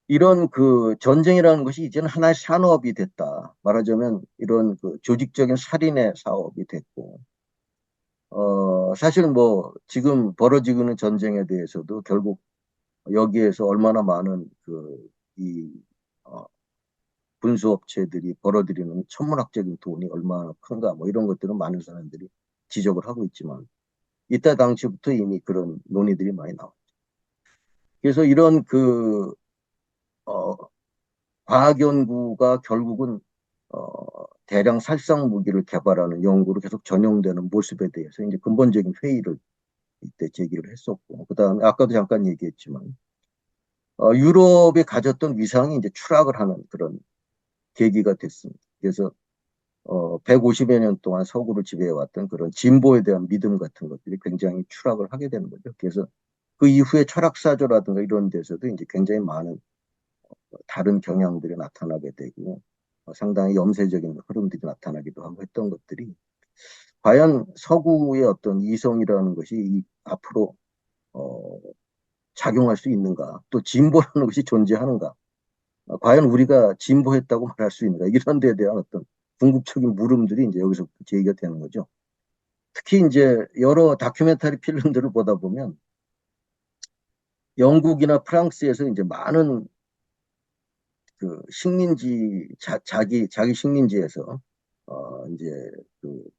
이런 그 전쟁이라는 것이 이제는 하나의 산업이 됐다. 말하자면 이런 그 조직적인 살인의 사업이 됐고, 사실 뭐 지금 벌어지고 있는 전쟁에 대해서도 결국 여기에서 얼마나 많은 이, 어, 군수업체들이 벌어들이는 천문학적인 돈이 얼마나 큰가 뭐 이런 것들은 많은 사람들이 지적을 하고 있지만 이때 당시부터 이미 그런 논의들이 많이 나왔죠. 그래서 이런 어, 과학 연구가 결국은 대량 살상 무기를 개발하는 연구로 계속 전용되는 모습에 대해서 이제 근본적인 회의를 이때 제기를 했었고, 그 다음에 아까도 잠깐 얘기했지만, 유럽이 가졌던 위상이 이제 추락을 하는 그런 계기가 됐습니다. 그래서 150여 년 동안 서구를 지배해왔던 그런 진보에 대한 믿음 같은 것들이 굉장히 추락을 하게 되는 거죠. 그래서 그 이후에 철학사조라든가 이런 데서도 이제 굉장히 많은 다른 경향들이 나타나게 되고 상당히 염세적인 흐름들이 나타나기도 하고 했던 것들이 과연 서구의 어떤 이성이라는 것이 앞으로 어, 작용할 수 있는가? 또 진보라는 것이 존재하는가? 과연 우리가 진보했다고 말할 수 있는가? 이런 데에 대한 어떤 궁극적인 물음들이 이제 여기서 제기가 되는 거죠. 특히 이제 여러 다큐멘터리 필름들을 보다 보면 영국이나 프랑스에서 이제 많은 그 식민지 자기 식민지에서 이제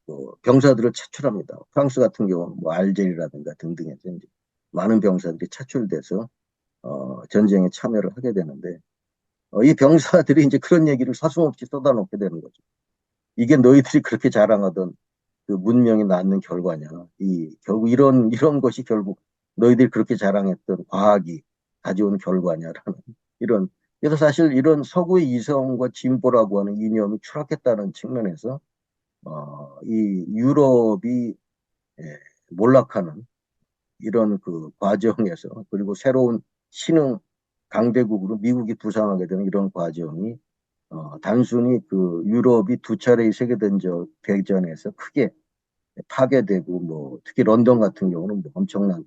뭐 병사들을 차출합니다. 프랑스 같은 경우는 뭐 알제리라든가 등등에서 이제 많은 병사들이 차출돼서 전쟁에 참여를 하게 되는데 이 병사들이 이제 그런 얘기를 서슴없이 쏟아놓게 되는 거죠. 이게 너희들이 그렇게 자랑하던 그 문명이 낳는 결과냐. 결국 이런 것이 결국 너희들이 그렇게 자랑했던 과학이 가져온 결과냐라는 이런. 그래서 사실 이런 서구의 이성과 진보라고 하는 이념이 추락했다는 측면에서, 이 유럽이 예, 몰락하는 이런 그 과정에서 그리고 새로운 신흥 강대국으로 미국이 부상하게 되는 이런 과정이 단순히 그 유럽이 두 차례의 대전에서 크게 파괴되고 뭐 특히 런던 같은 경우는 뭐 엄청난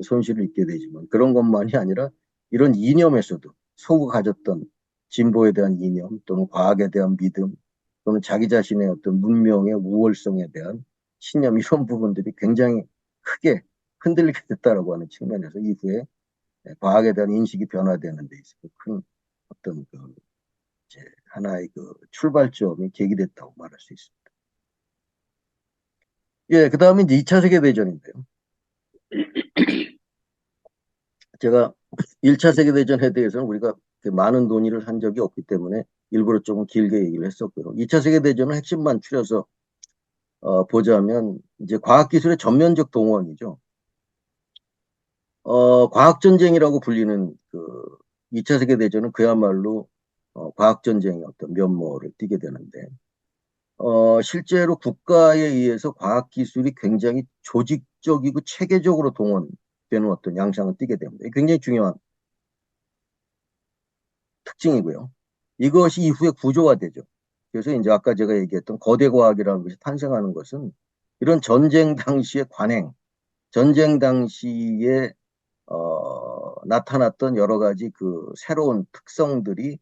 손실을 입게 되지만 그런 것만이 아니라 이런 이념에서도 서구가 가졌던 진보에 대한 이념 또는 과학에 대한 믿음 또는 자기 자신의 어떤 문명의 우월성에 대한 신념 이런 부분들이 굉장히 크게 흔들리게 됐다라고 하는 측면에서 이후에 과학에 대한 인식이 변화되는 데 있어서 큰 어떤 그 이제 하나의 그 출발점이 계기됐다고 말할 수 있습니다. 예, 그 다음에 이제 2차 세계대전인데요. 제가 1차 세계대전에 대해서는 우리가 많은 논의를 한 적이 없기 때문에 일부러 조금 길게 얘기를 했었고요. 2차 세계대전은 핵심만 추려서 보자면 이제 과학기술의 전면적 동원이죠. 과학전쟁이라고 불리는 그 2차 세계대전은 그야말로 과학전쟁의 어떤 면모를 띠게 되는데 실제로 국가에 의해서 과학기술이 굉장히 조직적이고 체계적으로 동원되는 어떤 양상을 띠게 됩니다. 굉장히 중요한 특징이고요. 이것이 이후에 구조화되죠. 그래서 이제 아까 제가 얘기했던 거대 과학이라는 것이 탄생하는 것은 이런 전쟁 당시의 관행, 전쟁 당시에 나타났던 여러 가지 그 새로운 특성들이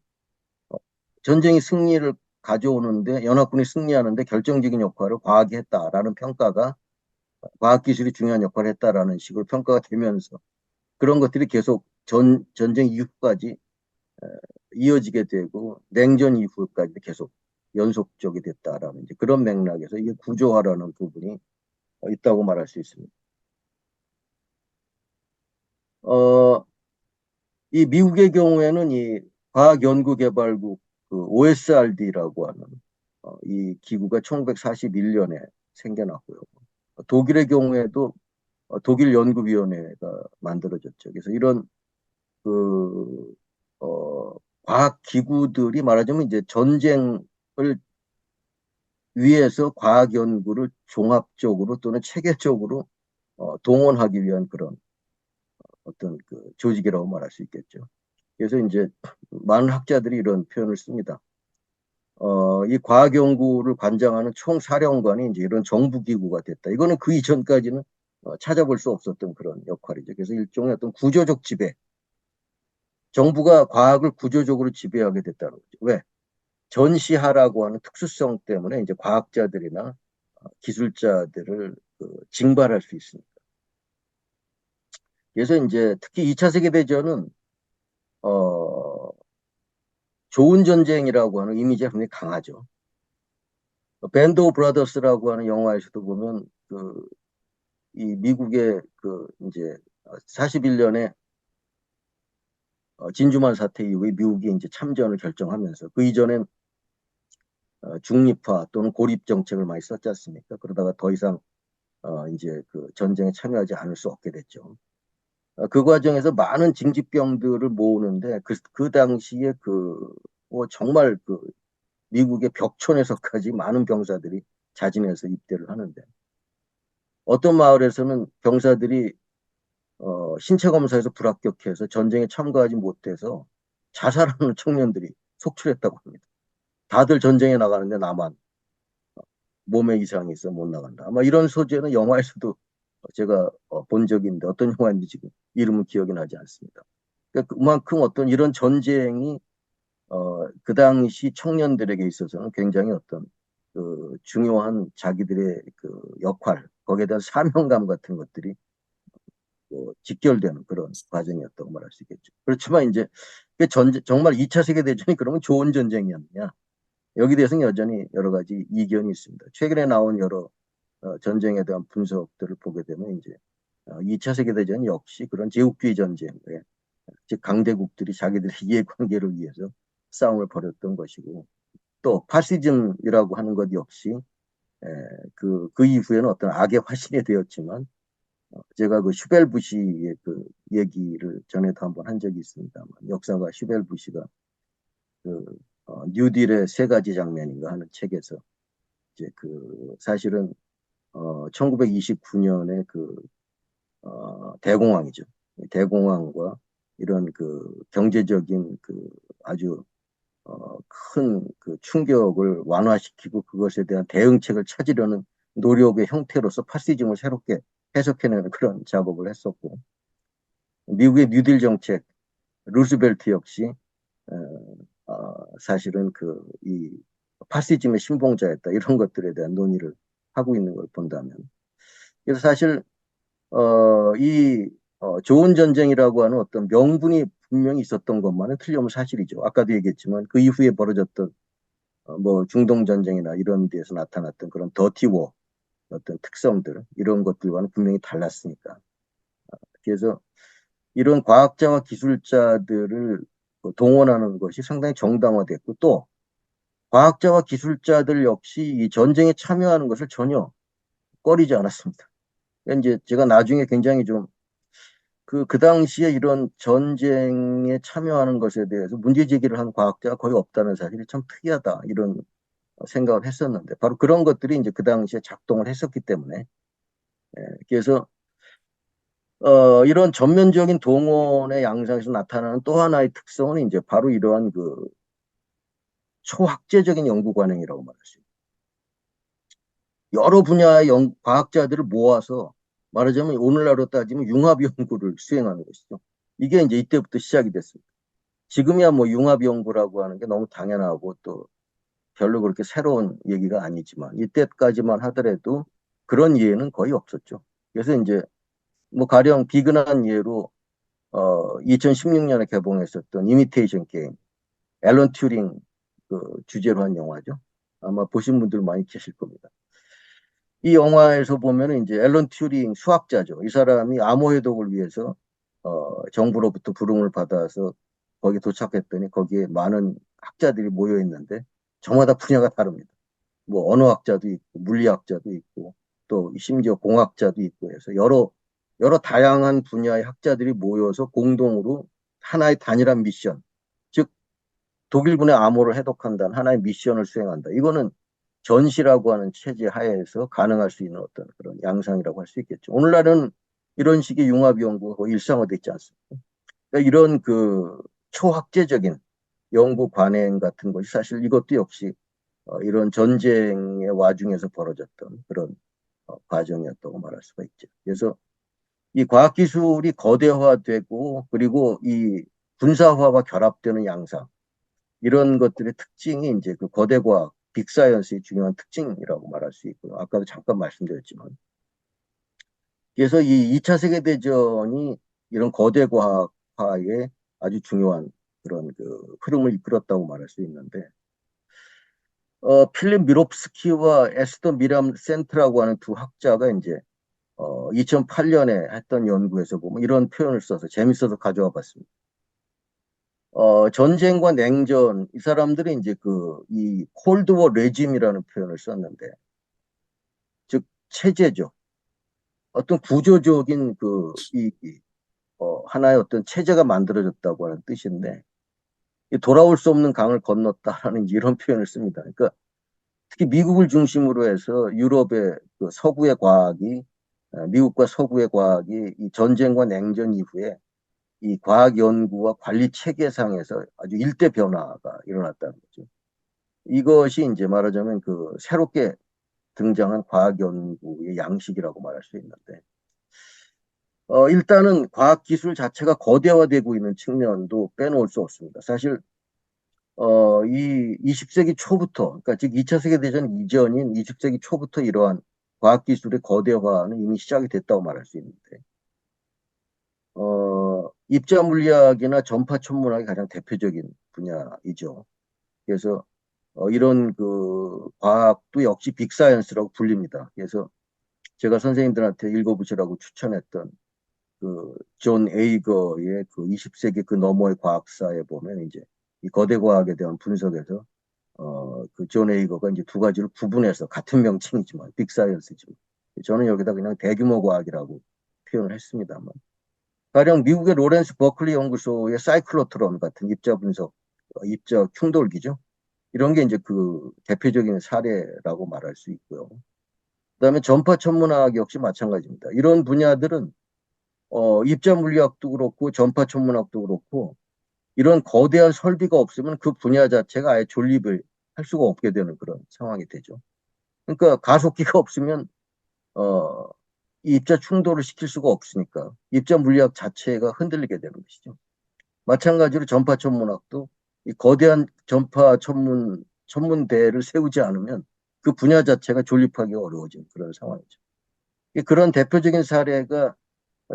전쟁이 승리를 가져오는데 연합군이 승리하는데 결정적인 역할을 과학이 했다라는 평가가 과학기술이 중요한 역할을 했다라는 식으로 평가가 되면서 그런 것들이 계속 전쟁 이후까지 이어지게 되고 냉전 이후까지 계속 연속적이 됐다라는 이제 그런 맥락에서 이게 구조화라는 부분이 있다고 말할 수 있습니다. 어, 이 미국의 경우에는 이 과학연구개발국 그 OSRD라고 하는 이 기구가 1941년에 생겨났고요. 독일의 경우에도 독일 연구위원회가 만들어졌죠. 그래서 이런 그 과학 기구들이 말하자면 이제 전쟁을 위해서 과학 연구를 종합적으로 또는 체계적으로 동원하기 위한 그런 어떤 그 조직이라고 말할 수 있겠죠. 그래서 이제 많은 학자들이 이런 표현을 씁니다. 이 과학 연구를 관장하는 총사령관이 이제 이런 정부 기구가 됐다. 이거는 그 이전까지는 찾아볼 수 없었던 그런 역할이죠. 그래서 일종의 어떤 구조적 지배, 정부가 과학을 구조적으로 지배하게 됐다는 거죠. 왜? 전시하라고 하는 특수성 때문에 이제 과학자들이나 기술자들을 징발할 수 있습니다. 그래서 이제 특히 2차 세계대전은 어, 좋은 전쟁이라고 하는 이미지가 굉장히 강하죠. 밴드 오브 브라더스라고 하는 영화에서도 보면 이 미국의 이제 41년에 진주만 사태 이후에 미국이 이제 참전을 결정하면서 그 이전엔 중립화 또는 고립 정책을 많이 썼지 않습니까? 그러다가 더 이상 이제 그 전쟁에 참여하지 않을 수 없게 됐죠. 그 과정에서 많은 징집병들을 모으는데 그 당시에 정말 미국의 벽촌에서까지 많은 병사들이 자진해서 입대를 하는데 어떤 마을에서는 병사들이 신체 검사에서 불합격해서 전쟁에 참가하지 못해서 자살하는 청년들이 속출했다고 합니다. 다들 전쟁에 나가는데 나만. 몸에 이상이 있어 못 나간다. 아마 이런 소재는 영화에서도 제가 본 적이 있는데 어떤 영화인지 지금 이름은 기억이 나지 않습니다. 그러니까 그만큼 어떤 이런 전쟁이 그 당시 청년들에게 있어서는 굉장히 어떤 그 중요한 자기들의 그 역할, 거기에 대한 사명감 같은 것들이 직결되는 그런 과정이었다고 말할 수 있겠죠. 그렇지만 이제 정말 2차 세계대전이 그러면 좋은 전쟁이었느냐? 여기 대해서는 여전히 여러 가지 이견이 있습니다. 최근에 나온 여러 전쟁에 대한 분석들을 보게 되면 이제 2차 세계대전 역시 그런 제국주의 전쟁에 즉 강대국들이 자기들의 이해관계를 위해서 싸움을 벌였던 것이고 또 파시즘이라고 하는 것 역시 그 이후에는 어떤 악의 화신이 되었지만 제가 그 슈벨 부시의 그 얘기를 전에도 한번 한 적이 있습니다만 역사가 슈벨 부시가 그 뉴딜의 세 가지 장면인가 하는 책에서 이제 그 사실은 1929년에 그 대공황이죠. 대공황과 이런 그 경제적인 그 아주 큰 그 충격을 완화시키고 그것에 대한 대응책을 찾으려는 노력의 형태로서 파시즘을 새롭게 해석해내는 그런 작업을 했었고 미국의 뉴딜 정책 루스벨트 역시 사실은 그 이 파시즘의 신봉자였다 이런 것들에 대한 논의를 하고 있는 걸 본다면 그래서 사실 이 좋은 전쟁이라고 하는 어떤 명분이 분명히 있었던 것만은 틀림없는 사실이죠. 아까도 얘기했지만 그 이후에 벌어졌던 뭐 중동 전쟁이나 이런 데에서 나타났던 그런 더티워 어떤 특성들 이런 것들과는 분명히 달랐으니까. 그래서 이런 과학자와 기술자들을 동원하는 것이 상당히 정당화됐고 또 과학자와 기술자들 역시 이 전쟁에 참여하는 것을 전혀 꺼리지 않았습니다. 이제 제가 나중에 굉장히 좀 그 당시에 이런 전쟁에 참여하는 것에 대해서 문제 제기를 한 과학자가 거의 없다는 사실이 참 특이하다 이런 생각을 했었는데 바로 그런 것들이 이제 그 당시에 작동을 했었기 때문에 그래서 이런 전면적인 동원의 양상에서 나타나는 또 하나의 특성은 이제 바로 이러한 그 초학제적인 연구 관행이라고 말할 수 있어요. 여러 분야의 과학자들을 모아서 말하자면 오늘날로 따지면 융합 연구를 수행하는 것이죠. 이게 이제 이때부터 시작이 됐습니다. 지금이야 뭐 융합 연구라고 하는 게 너무 당연하고 또 별로 그렇게 새로운 얘기가 아니지만 이때까지만 하더라도 그런 예는 거의 없었죠. 그래서 이제 뭐 가령 비근한 예로 2016년에 개봉했었던 이미테이션 게임, 앨런 튜링 그 주제로 한 영화죠. 아마 보신 분들 많이 계실 겁니다. 이 영화에서 보면은 이제 앨런 튜링 수학자죠. 이 사람이 암호 해독을 위해서 정부로부터 부름을 받아서 거기 도착했더니 거기에 많은 학자들이 모여 있는데 저마다 분야가 다릅니다. 뭐 언어학자도 있고 물리학자도 있고 또 심지어 공학자도 있고 해서 여러 다양한 분야의 학자들이 모여서 공동으로 하나의 단일한 미션, 즉 독일군의 암호를 해독한다는 하나의 미션을 수행한다. 이거는 전시라고 하는 체제 하에서 가능할 수 있는 어떤 그런 양상이라고 할 수 있겠죠. 오늘날은 이런 식의 융합 연구가 거의 일상화되어 있지 않습니까? 그러니까 이런 그 초학제적인 연구 관행 같은 것이 사실 이것도 역시 이런 전쟁의 와중에서 벌어졌던 그런 과정이었다고 말할 수가 있죠. 그래서 이 과학기술이 거대화되고 그리고 이 군사화와 결합되는 양상 이런 것들의 특징이 이제 그 거대과학, 빅사이언스의 중요한 특징이라고 말할 수 있고요. 아까도 잠깐 말씀드렸지만. 그래서 이 2차 세계대전이 이런 거대과학화에 아주 중요한 그런 그 흐름을 이끌었다고 말할 수 있는데, 필립 미롭스키와 에스더 미람 센트라고 하는 두 학자가 이제 2008년에 했던 연구에서 보면 이런 표현을 써서 재밌어서 가져와 봤습니다. 전쟁과 냉전, 이 사람들이 이제 이 콜드워 레짐이라는 표현을 썼는데, 즉, 체제죠. 어떤 구조적인 하나의 어떤 체제가 만들어졌다고 하는 뜻인데, 돌아올 수 없는 강을 건넜다라는 이런 표현을 씁니다. 그러니까 특히 미국을 중심으로 해서 유럽의 그 서구의 과학이, 미국과 서구의 과학이 이 전쟁과 냉전 이후에 이 과학 연구와 관리 체계상에서 아주 일대 변화가 일어났다는 거죠. 이것이 이제 말하자면 그 새롭게 등장한 과학 연구의 양식이라고 말할 수 있는데, 일단은 과학 기술 자체가 거대화되고 있는 측면도 빼놓을 수 없습니다. 사실 이 20세기 초부터, 그러니까 즉 2차 세계대전 이전인 20세기 초부터 이러한 과학기술의 거대화는 이미 시작이 됐다고 말할 수 있는데, 입자 물리학이나 전파 천문학이 가장 대표적인 분야이죠. 그래서 이런 그 과학도 역시 빅사이언스라고 불립니다. 그래서 제가 선생님들한테 읽어보시라고 추천했던 그 존 에이거의 그 20세기 그 너머의 과학사에 보면 이제 이 거대 과학에 대한 분석에서 그 존 에이거가 이제 두 가지를 구분해서 같은 명칭이지만 빅사이언스지만 저는 여기다 그냥 대규모 과학이라고 표현을 했습니다만 가령 미국의 로렌스 버클리 연구소의 사이클로트론 같은 입자 분석, 입자 충돌기죠. 이런 게 이제 그 대표적인 사례라고 말할 수 있고요. 그다음에 전파 천문학 역시 마찬가지입니다. 이런 분야들은 입자 물리학도 그렇고 전파 천문학도 그렇고 이런 거대한 설비가 없으면 그 분야 자체가 아예 존립을 할 수가 없게 되는 그런 상황이 되죠. 그러니까 가속기가 없으면 어, 이 입자 충돌을 시킬 수가 없으니까 입자 물리학 자체가 흔들리게 되는 것이죠. 마찬가지로 전파 천문학도 이 거대한 전파 천문대를 세우지 않으면 그 분야 자체가 존립하기 어려워진 그런 상황이죠. 그런 대표적인 사례가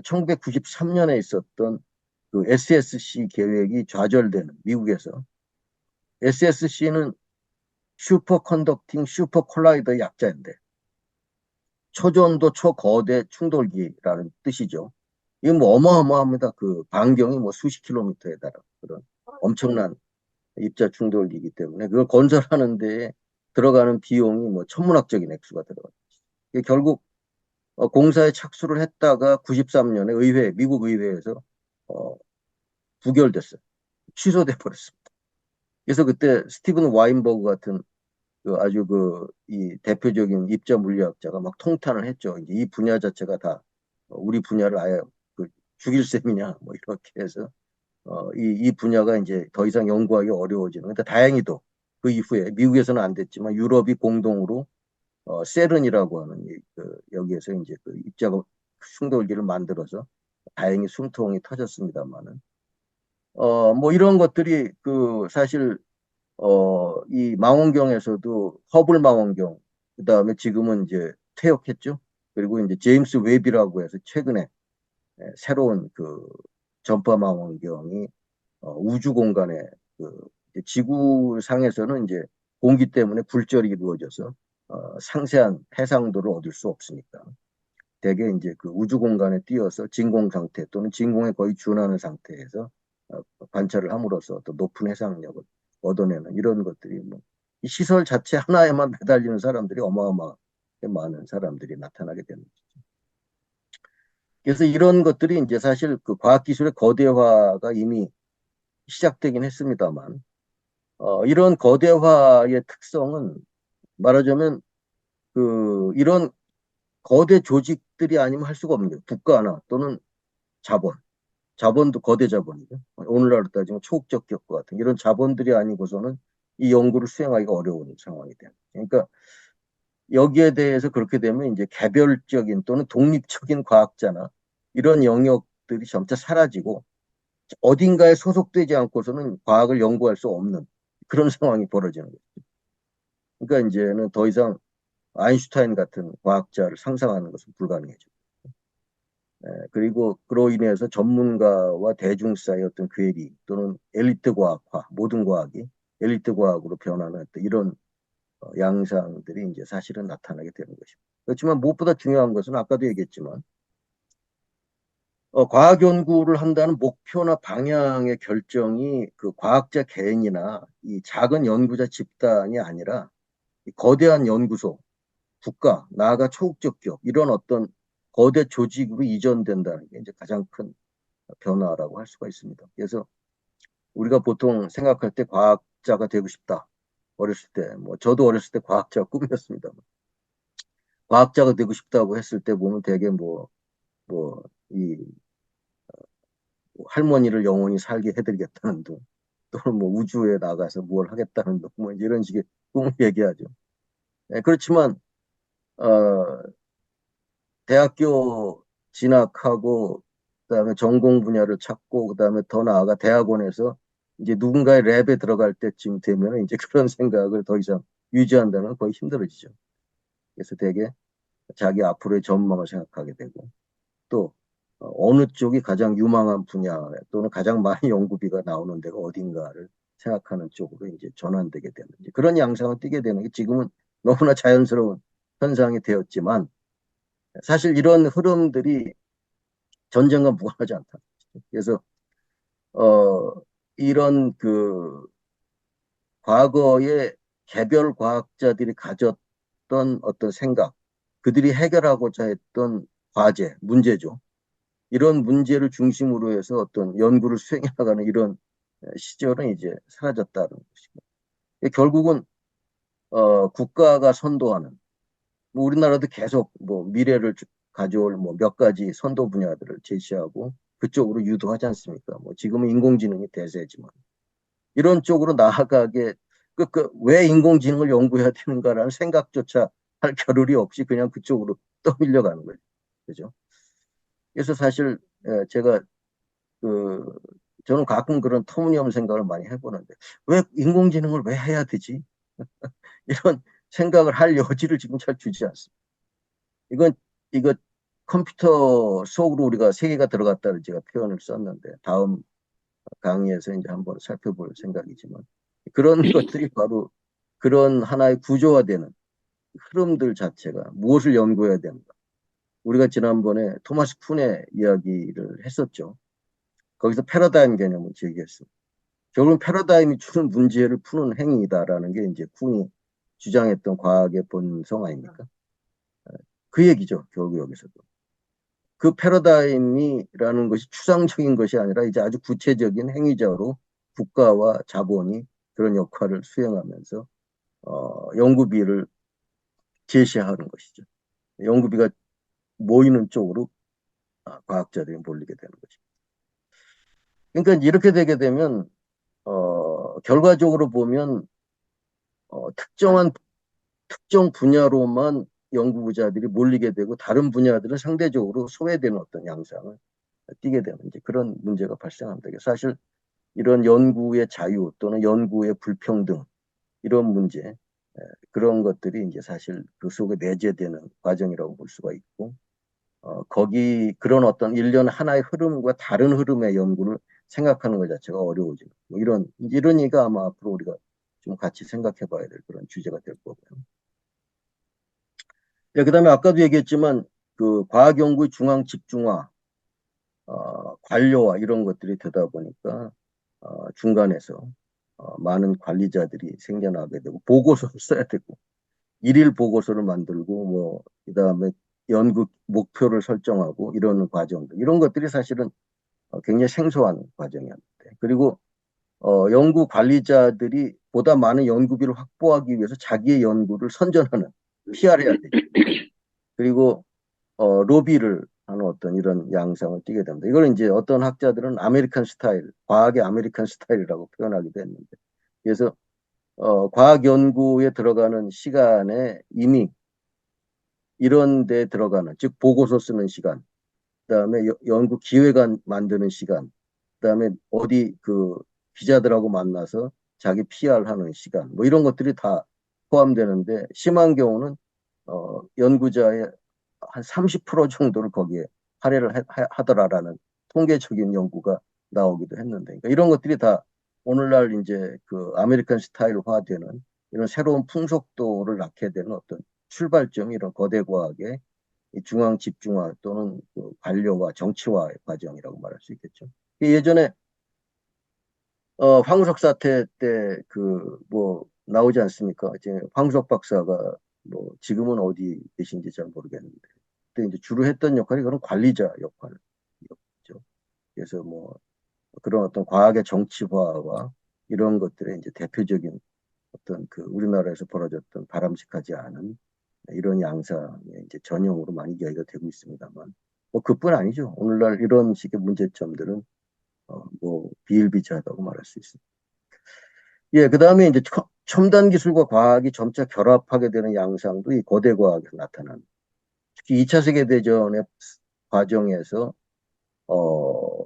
1993년에 있었던 그 SSC 계획이 좌절되는 미국에서 SSC는 슈퍼 컨덕팅 슈퍼 콜라이더 약자인데 초전도 초거대 충돌기라는 뜻이죠. 이건 뭐 어마어마합니다. 그 반경이 뭐 수십 킬로미터에 달하는 그런 엄청난 입자 충돌기이기 때문에 그걸 건설하는 데 들어가는 비용이 뭐 천문학적인 액수가 들어가요. 결국 공사에 착수를 했다가 93년에 미국 의회에서 어, 부결됐어요. 취소돼 버렸습니다. 그래서 그때 스티븐 와인버그 같은 그 아주 이 대표적인 입자 물리학자가 막 통탄을 했죠. 이제 이 분야 자체가 다 우리 분야를 아예 그 죽일 셈이냐 뭐 이렇게 해서 이 분야가 이제 더 이상 연구하기 어려워지는. 근데 다행히도 그 이후에 미국에서는 안 됐지만 유럽이 공동으로 세른이라고 하는 여기에서 이제 그 입자 충돌기를 만들어서 다행히 숨통이 터졌습니다만은 뭐 이런 것들이 그 사실 이 망원경에서도 허블 망원경, 그 다음에 지금은 이제 퇴역했죠. 그리고 이제 제임스 웹이라고 해서 최근에 새로운 그 전파 망원경이 우주 공간에 그 지구상에서는 이제 공기 때문에 굴절이 이루어져서 상세한 해상도를 얻을 수 없으니까 대개 이제 그 우주 공간에 띄어서 진공 상태 또는 진공에 거의 준하는 상태에서 관찰을 함으로써 또 높은 해상력을 얻어내는 이런 것들이 뭐 이 시설 자체 하나에만 매달리는 사람들이 어마어마하게 많은 사람들이 나타나게 되는 거죠. 그래서 이런 것들이 이제 사실 그 과학기술의 거대화가 이미 시작되긴 했습니다만 이런 거대화의 특성은 말하자면 이런 거대 조직들이 아니면 할 수가 없는 거예요. 국가나 또는 자본. 자본도 거대 자본이죠. 오늘날로 따지면 초국적 기업과 같은 이런 자본들이 아니고서는 이 연구를 수행하기가 어려운 상황이 돼요. 그러니까 여기에 대해서 그렇게 되면 이제 개별적인 또는 독립적인 과학자나 이런 영역들이 점차 사라지고 어딘가에 소속되지 않고서는 과학을 연구할 수 없는 그런 상황이 벌어지는 거죠. 그러니까 이제는 더 이상 아인슈타인 같은 과학자를 상상하는 것은 불가능해져. 그리고 그로 인해서 전문가와 대중 사이의 어떤 괴리 또는 엘리트 과학화, 모든 과학이 엘리트 과학으로 변하는 이런 양상들이 이제 사실은 나타나게 되는 것입니다. 그렇지만 무엇보다 중요한 것은 아까도 얘기했지만 과학 연구를 한다는 목표나 방향의 결정이 그 과학자 개인이나 이 작은 연구자 집단이 아니라 거대한 연구소, 국가, 나아가 초국적 기업 이런 어떤 거대 조직으로 이전된다는 게 이제 가장 큰 변화라고 할 수가 있습니다. 그래서 우리가 보통 생각할 때 과학자가 되고 싶다. 어렸을 때, 뭐 저도 어렸을 때 과학자가 꿈이었습니다. 과학자가 되고 싶다고 했을 때 보면 되게 이 할머니를 영원히 살게 해드리겠다는 둥, 또는 뭐 우주에 나가서 뭘 하겠다는 둥, 뭐 이런 식의 꿈을 얘기하죠. 그렇지만 어, 대학교 진학하고 그다음에 전공 분야를 찾고 그다음에 더 나아가 대학원에서 이제 누군가의 랩에 들어갈 때쯤 되면 이제 그런 생각을 더 이상 유지한다는 건 거의 힘들어지죠. 그래서 되게 자기 앞으로의 전망을 생각하게 되고 또 어느 쪽이 가장 유망한 분야 또는 가장 많은 연구비가 나오는 데가 어딘가를 생각하는 쪽으로 이제 전환되게 되는 이제 그런 양상을 띠게 되는 게 지금은 너무나 자연스러운 현상이 되었지만 사실 이런 흐름들이 전쟁과 무관하지 않다. 그래서 어, 이런 그 과거의 개별 과학자들이 가졌던 어떤 생각, 그들이 해결하고자 했던 과제, 문제죠. 이런 문제를 중심으로 해서 어떤 연구를 수행해 나가는 이런 시절은 이제 사라졌다는 것이고. 결국은 국가가 선도하는 뭐 우리나라도 계속 뭐 미래를 가져올 뭐 몇 가지 선도 분야들을 제시하고 그쪽으로 유도하지 않습니까? 뭐 지금은 인공지능이 대세지만 이런 쪽으로 나아가게 왜 인공지능을 연구해야 되는가라는 생각조차 할 겨를이 없이 그냥 그쪽으로 떠밀려가는 거죠. 그죠? 그래서 사실 제가 그 저는 가끔 그런 터무니없는 생각을 많이 해보는데 왜 인공지능을 왜 해야 되지? 이런 생각을 할 여지를 지금 잘 주지 않습니다. 이건 이거 컴퓨터 속으로 우리가 세계가 들어갔다는 제가 표현을 썼는데 다음 강의에서 이제 한번 살펴볼 생각이지만 그런 것들이 바로 그런 하나의 구조화되는 흐름들 자체가 무엇을 연구해야 되는가. 우리가 지난번에 토마스 쿤의 이야기를 했었죠. 거기서 패러다임 개념을 제기했습니다. 결국은 패러다임이 주는 문제를 푸는 행위다라는 게 이제 쿤이 주장했던 과학의 본성 아닙니까? 그 얘기죠. 결국 여기서도. 그 패러다임이라는 것이 추상적인 것이 아니라 이제 아주 구체적인 행위자로 국가와 자본이 그런 역할을 수행하면서 연구비를 제시하는 것이죠. 연구비가 모이는 쪽으로 과학자들이 몰리게 되는 것입니다. 그러니까 이렇게 되게 되면 결과적으로 보면 특정 분야로만 연구자들이 몰리게 되고 다른 분야들은 상대적으로 소외되는 어떤 양상을 띠게 되는 이제 그런 문제가 발생합니다. 사실 이런 연구의 자유 또는 연구의 불평등 이런 문제 그런 것들이 이제 사실 그 속에 내재되는 과정이라고 볼 수가 있고 거기 그런 어떤 일련 하나의 흐름과 다른 흐름의 연구를 생각하는 것 자체가 어려워지는 뭐 이런 얘기가 아마 앞으로 우리가 좀 같이 생각해 봐야 될 그런 주제가 될 거고요. 네, 그다음에 아까도 얘기했지만 그 과학 연구의 중앙 집중화, 관료화 이런 것들이 되다 보니까 중간에서 많은 관리자들이 생겨나게 되고 보고서를 써야 되고 일일 보고서를 만들고 뭐 그다음에 연구 목표를 설정하고 이런 과정들 이런 것들이 사실은 굉장히 생소한 과정이었는데 그리고 연구 관리자들이 보다 많은 연구비를 확보하기 위해서 자기의 연구를 선전하는 PR해야 되죠. 그리고 로비를 하는 어떤 이런 양상을 띠게 됩니다. 이걸 이제 어떤 학자들은 아메리칸 스타일, 과학의 아메리칸 스타일이라고 표현하기도 했는데 그래서 과학 연구에 들어가는 시간에 이미 이런 데 들어가는 즉 보고서 쓰는 시간, 그다음에 연구 기획안 만드는 시간, 그다음에 어디 그 기자들하고 만나서 자기 PR 하는 시간, 뭐 이런 것들이 다 포함되는데 심한 경우는 연구자의 한 30% 정도를 거기에 할애를 하더라라는 통계적인 연구가 나오기도 했는데 그러니까 이런 것들이 다 오늘날 이제 그 아메리칸 스타일화되는 이런 새로운 풍속도를 낳게 되는 어떤 출발점이 이런 거대 과학의 중앙 집중화 또는 그 관료와 정치화의 과정이라고 말할 수 있겠죠. 예전에 황우석 사태 때 그 뭐 나오지 않습니까? 이제 황우석 박사가 뭐 지금은 어디 계신지 잘 모르겠는데 그때 이제 주로 했던 역할이 그런 관리자 역할이었죠. 그래서 뭐 그런 어떤 과학의 정치화와 이런 것들의 이제 대표적인 어떤 그 우리나라에서 벌어졌던 바람직하지 않은 이런 양상의 이제 전형으로 많이 이야기가 되고 있습니다만 뭐 그뿐 아니죠. 오늘날 이런 식의 문제점들은 뭐 비일비재하다고 말할 수 있습니다. 예, 그 다음에 이제 첨단 기술과 과학이 점차 결합하게 되는 양상도 이 고대 과학에서 나타납니다. 특히 2차 세계대전의 과정에서 어,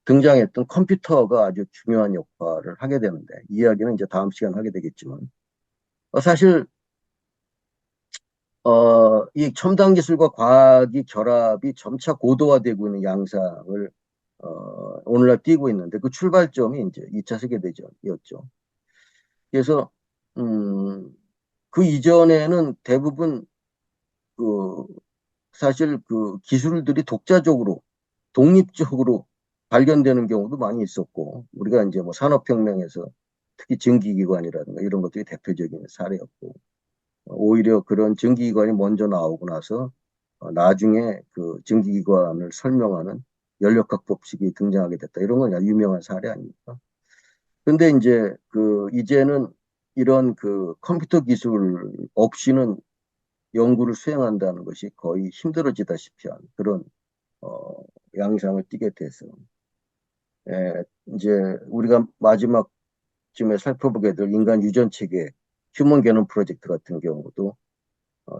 등장했던 컴퓨터가 아주 중요한 역할을 하게 되는데, 이야기는 이제 다음 시간 하게 되겠지만, 사실 이 첨단 기술과 과학이 결합이 점차 고도화되고 있는 양상을 오늘날 띄고 있는데, 그 출발점이 이제 2차 세계대전이었죠. 그래서 음, 그 이전에는 대부분 그 사실 그 기술들이 독자적으로 독립적으로 발견되는 경우도 많이 있었고, 우리가 이제 뭐 산업혁명에서 특히 증기기관이라든가 이런 것들이 대표적인 사례였고, 오히려 그런 증기기관이 먼저 나오고 나서 나중에 그 증기기관을 설명하는 연력학 법칙이 등장하게 됐다. 이런 건 유명한 사례 아닙니까? 근데 이제 그 이제는 이런 그 컴퓨터 기술 없이는 연구를 수행한다는 것이 거의 힘들어지다시피 한 그런 어, 양상을 띠게 돼서 이제 우리가 마지막쯤에 살펴보게 될 인간 유전 체계 휴먼 게놈 프로젝트 같은 경우도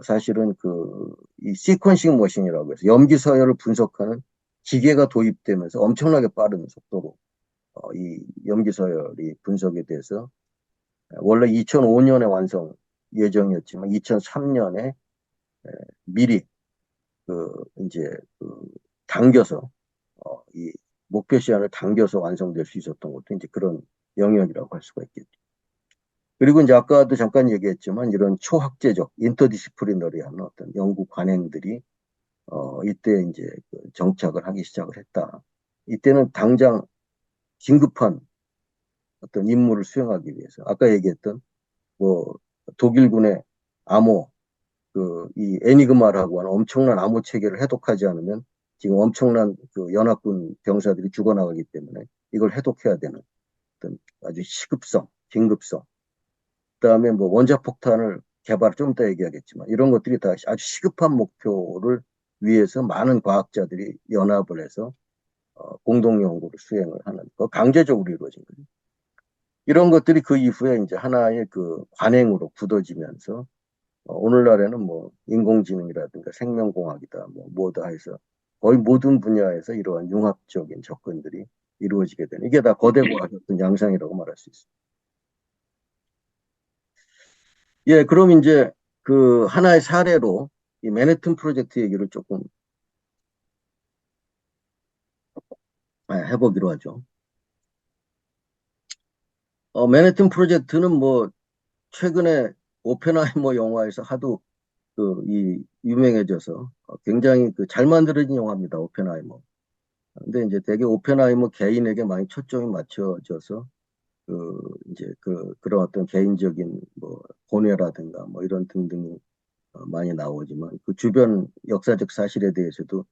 사실은 그 이 시퀀싱 머신이라고 해서 염기 서열을 분석하는 기계가 도입되면서 엄청나게 빠른 속도로 이 염기 서열이 분석에 대해서 원래 2005년에 완성 예정이었지만 2003년에 미리 그 이제 그 당겨서 이 목표 시한을 당겨서 완성될 수 있었던 것도 이제 그런 영역이라고 할 수가 있겠죠. 그리고 이제 아까도 잠깐 얘기했지만 이런 초학제적 인터디시플리너리한 어떤 연구 관행들이 이때 이제 그 정착을 하기 시작을 했다. 이때는 당장 긴급한 어떤 임무를 수행하기 위해서 아까 얘기했던 뭐 독일군의 암호 그 이 애니그마라고 하는 엄청난 암호 체계를 해독하지 않으면 지금 엄청난 그 연합군 병사들이 죽어나가기 때문에 이걸 해독해야 되는 어떤 아주 시급성, 긴급성. 그다음에 뭐 원자폭탄을 개발 좀 이따 얘기하겠지만 이런 것들이 다 아주 시급한 목표를 위해서 많은 과학자들이 연합을 해서 공동 연구를 수행을 하는 거 강제적으로 이루어진 거죠. 이런 것들이 그 이후에 이제 하나의 그 관행으로 굳어지면서 오늘날에는 뭐 인공지능이라든가 생명공학이다 뭐 뭐다 해서 거의 모든 분야에서 이러한 융합적인 접근들이 이루어지게 되는 이게 다 거대 과학의 어떤 양상이라고 말할 수 있습니다. 예, 그럼 이제 그 하나의 사례로 이 맨해튼 프로젝트 얘기를 조금 해보기로 하죠. 맨해튼 프로젝트는 뭐 최근에 오펜하이머 영화에서 하도 그 이 유명해져서 굉장히 그 잘 만들어진 영화입니다. 오펜하이머. 근데 이제 되게 오펜하이머 개인에게 많이 초점이 맞춰져서 그 이제 그런 어떤 개인적인 뭐 고뇌라든가 뭐 이런 등등이 많이 나오지만 그 주변 역사적 사실에 대해서도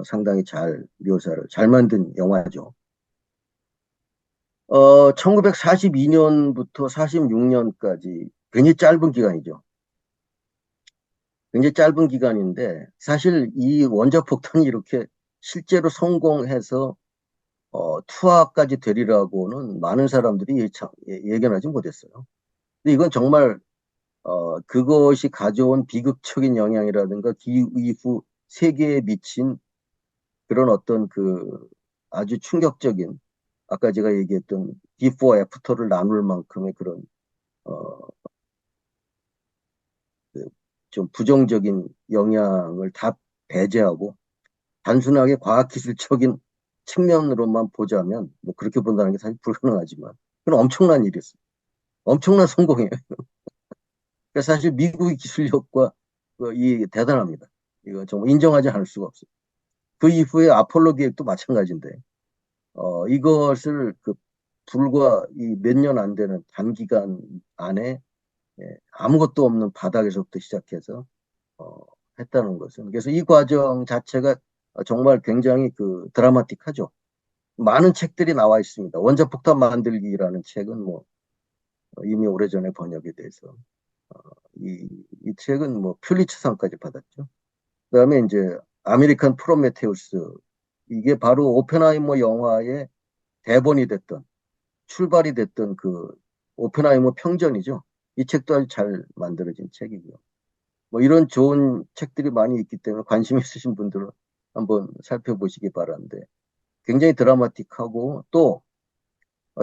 상당히 잘 묘사를 잘 만든 영화죠. 1942년부터 46년까지 굉장히 짧은 기간이죠. 굉장히 짧은 기간인데 사실 이 원자폭탄이 이렇게 실제로 성공해서 투하까지 되리라고는 많은 사람들이 예견하지 못했어요. 근데 이건 정말 그것이 가져온 비극적인 영향이라든가 이후 세계에 미친 그런 어떤 그 아주 충격적인 아까 제가 얘기했던 비포 애프터를 나눌 만큼의 그런 어, 그좀 부정적인 영향을 다 배제하고 단순하게 과학기술적인 측면으로만 보자면 뭐 그렇게 본다는 게 사실 불가능하지만 그건 엄청난 일이었어요. 엄청난 성공이에요. 그러니까 사실 미국의 기술력과 이 대단합니다. 이거 정말 인정하지 않을 수가 없어요. 그 이후에 아폴로 계획도 마찬가지인데 이것을 그 불과 이 몇 년 안 되는 단기간 안에 아무것도 없는 바닥에서부터 시작해서 어, 했다는 것은 그래서 이 과정 자체가 정말 굉장히 그 드라마틱하죠. 많은 책들이 나와 있습니다. 원자폭탄 만들기라는 책은 뭐 이미 오래전에 번역이 돼서 이, 이 책은 뭐 퓰리처상까지 받았죠. 그다음에 이제 아메리칸 프로메테우스 이게 바로 오펜하이머 영화의 대본이 됐던 출발이 됐던 그 오펜하이머 평전이죠. 이 책도 아주 잘 만들어진 책이고요. 뭐 이런 좋은 책들이 많이 있기 때문에 관심 있으신 분들은 한번 살펴보시기 바라는데 굉장히 드라마틱하고 또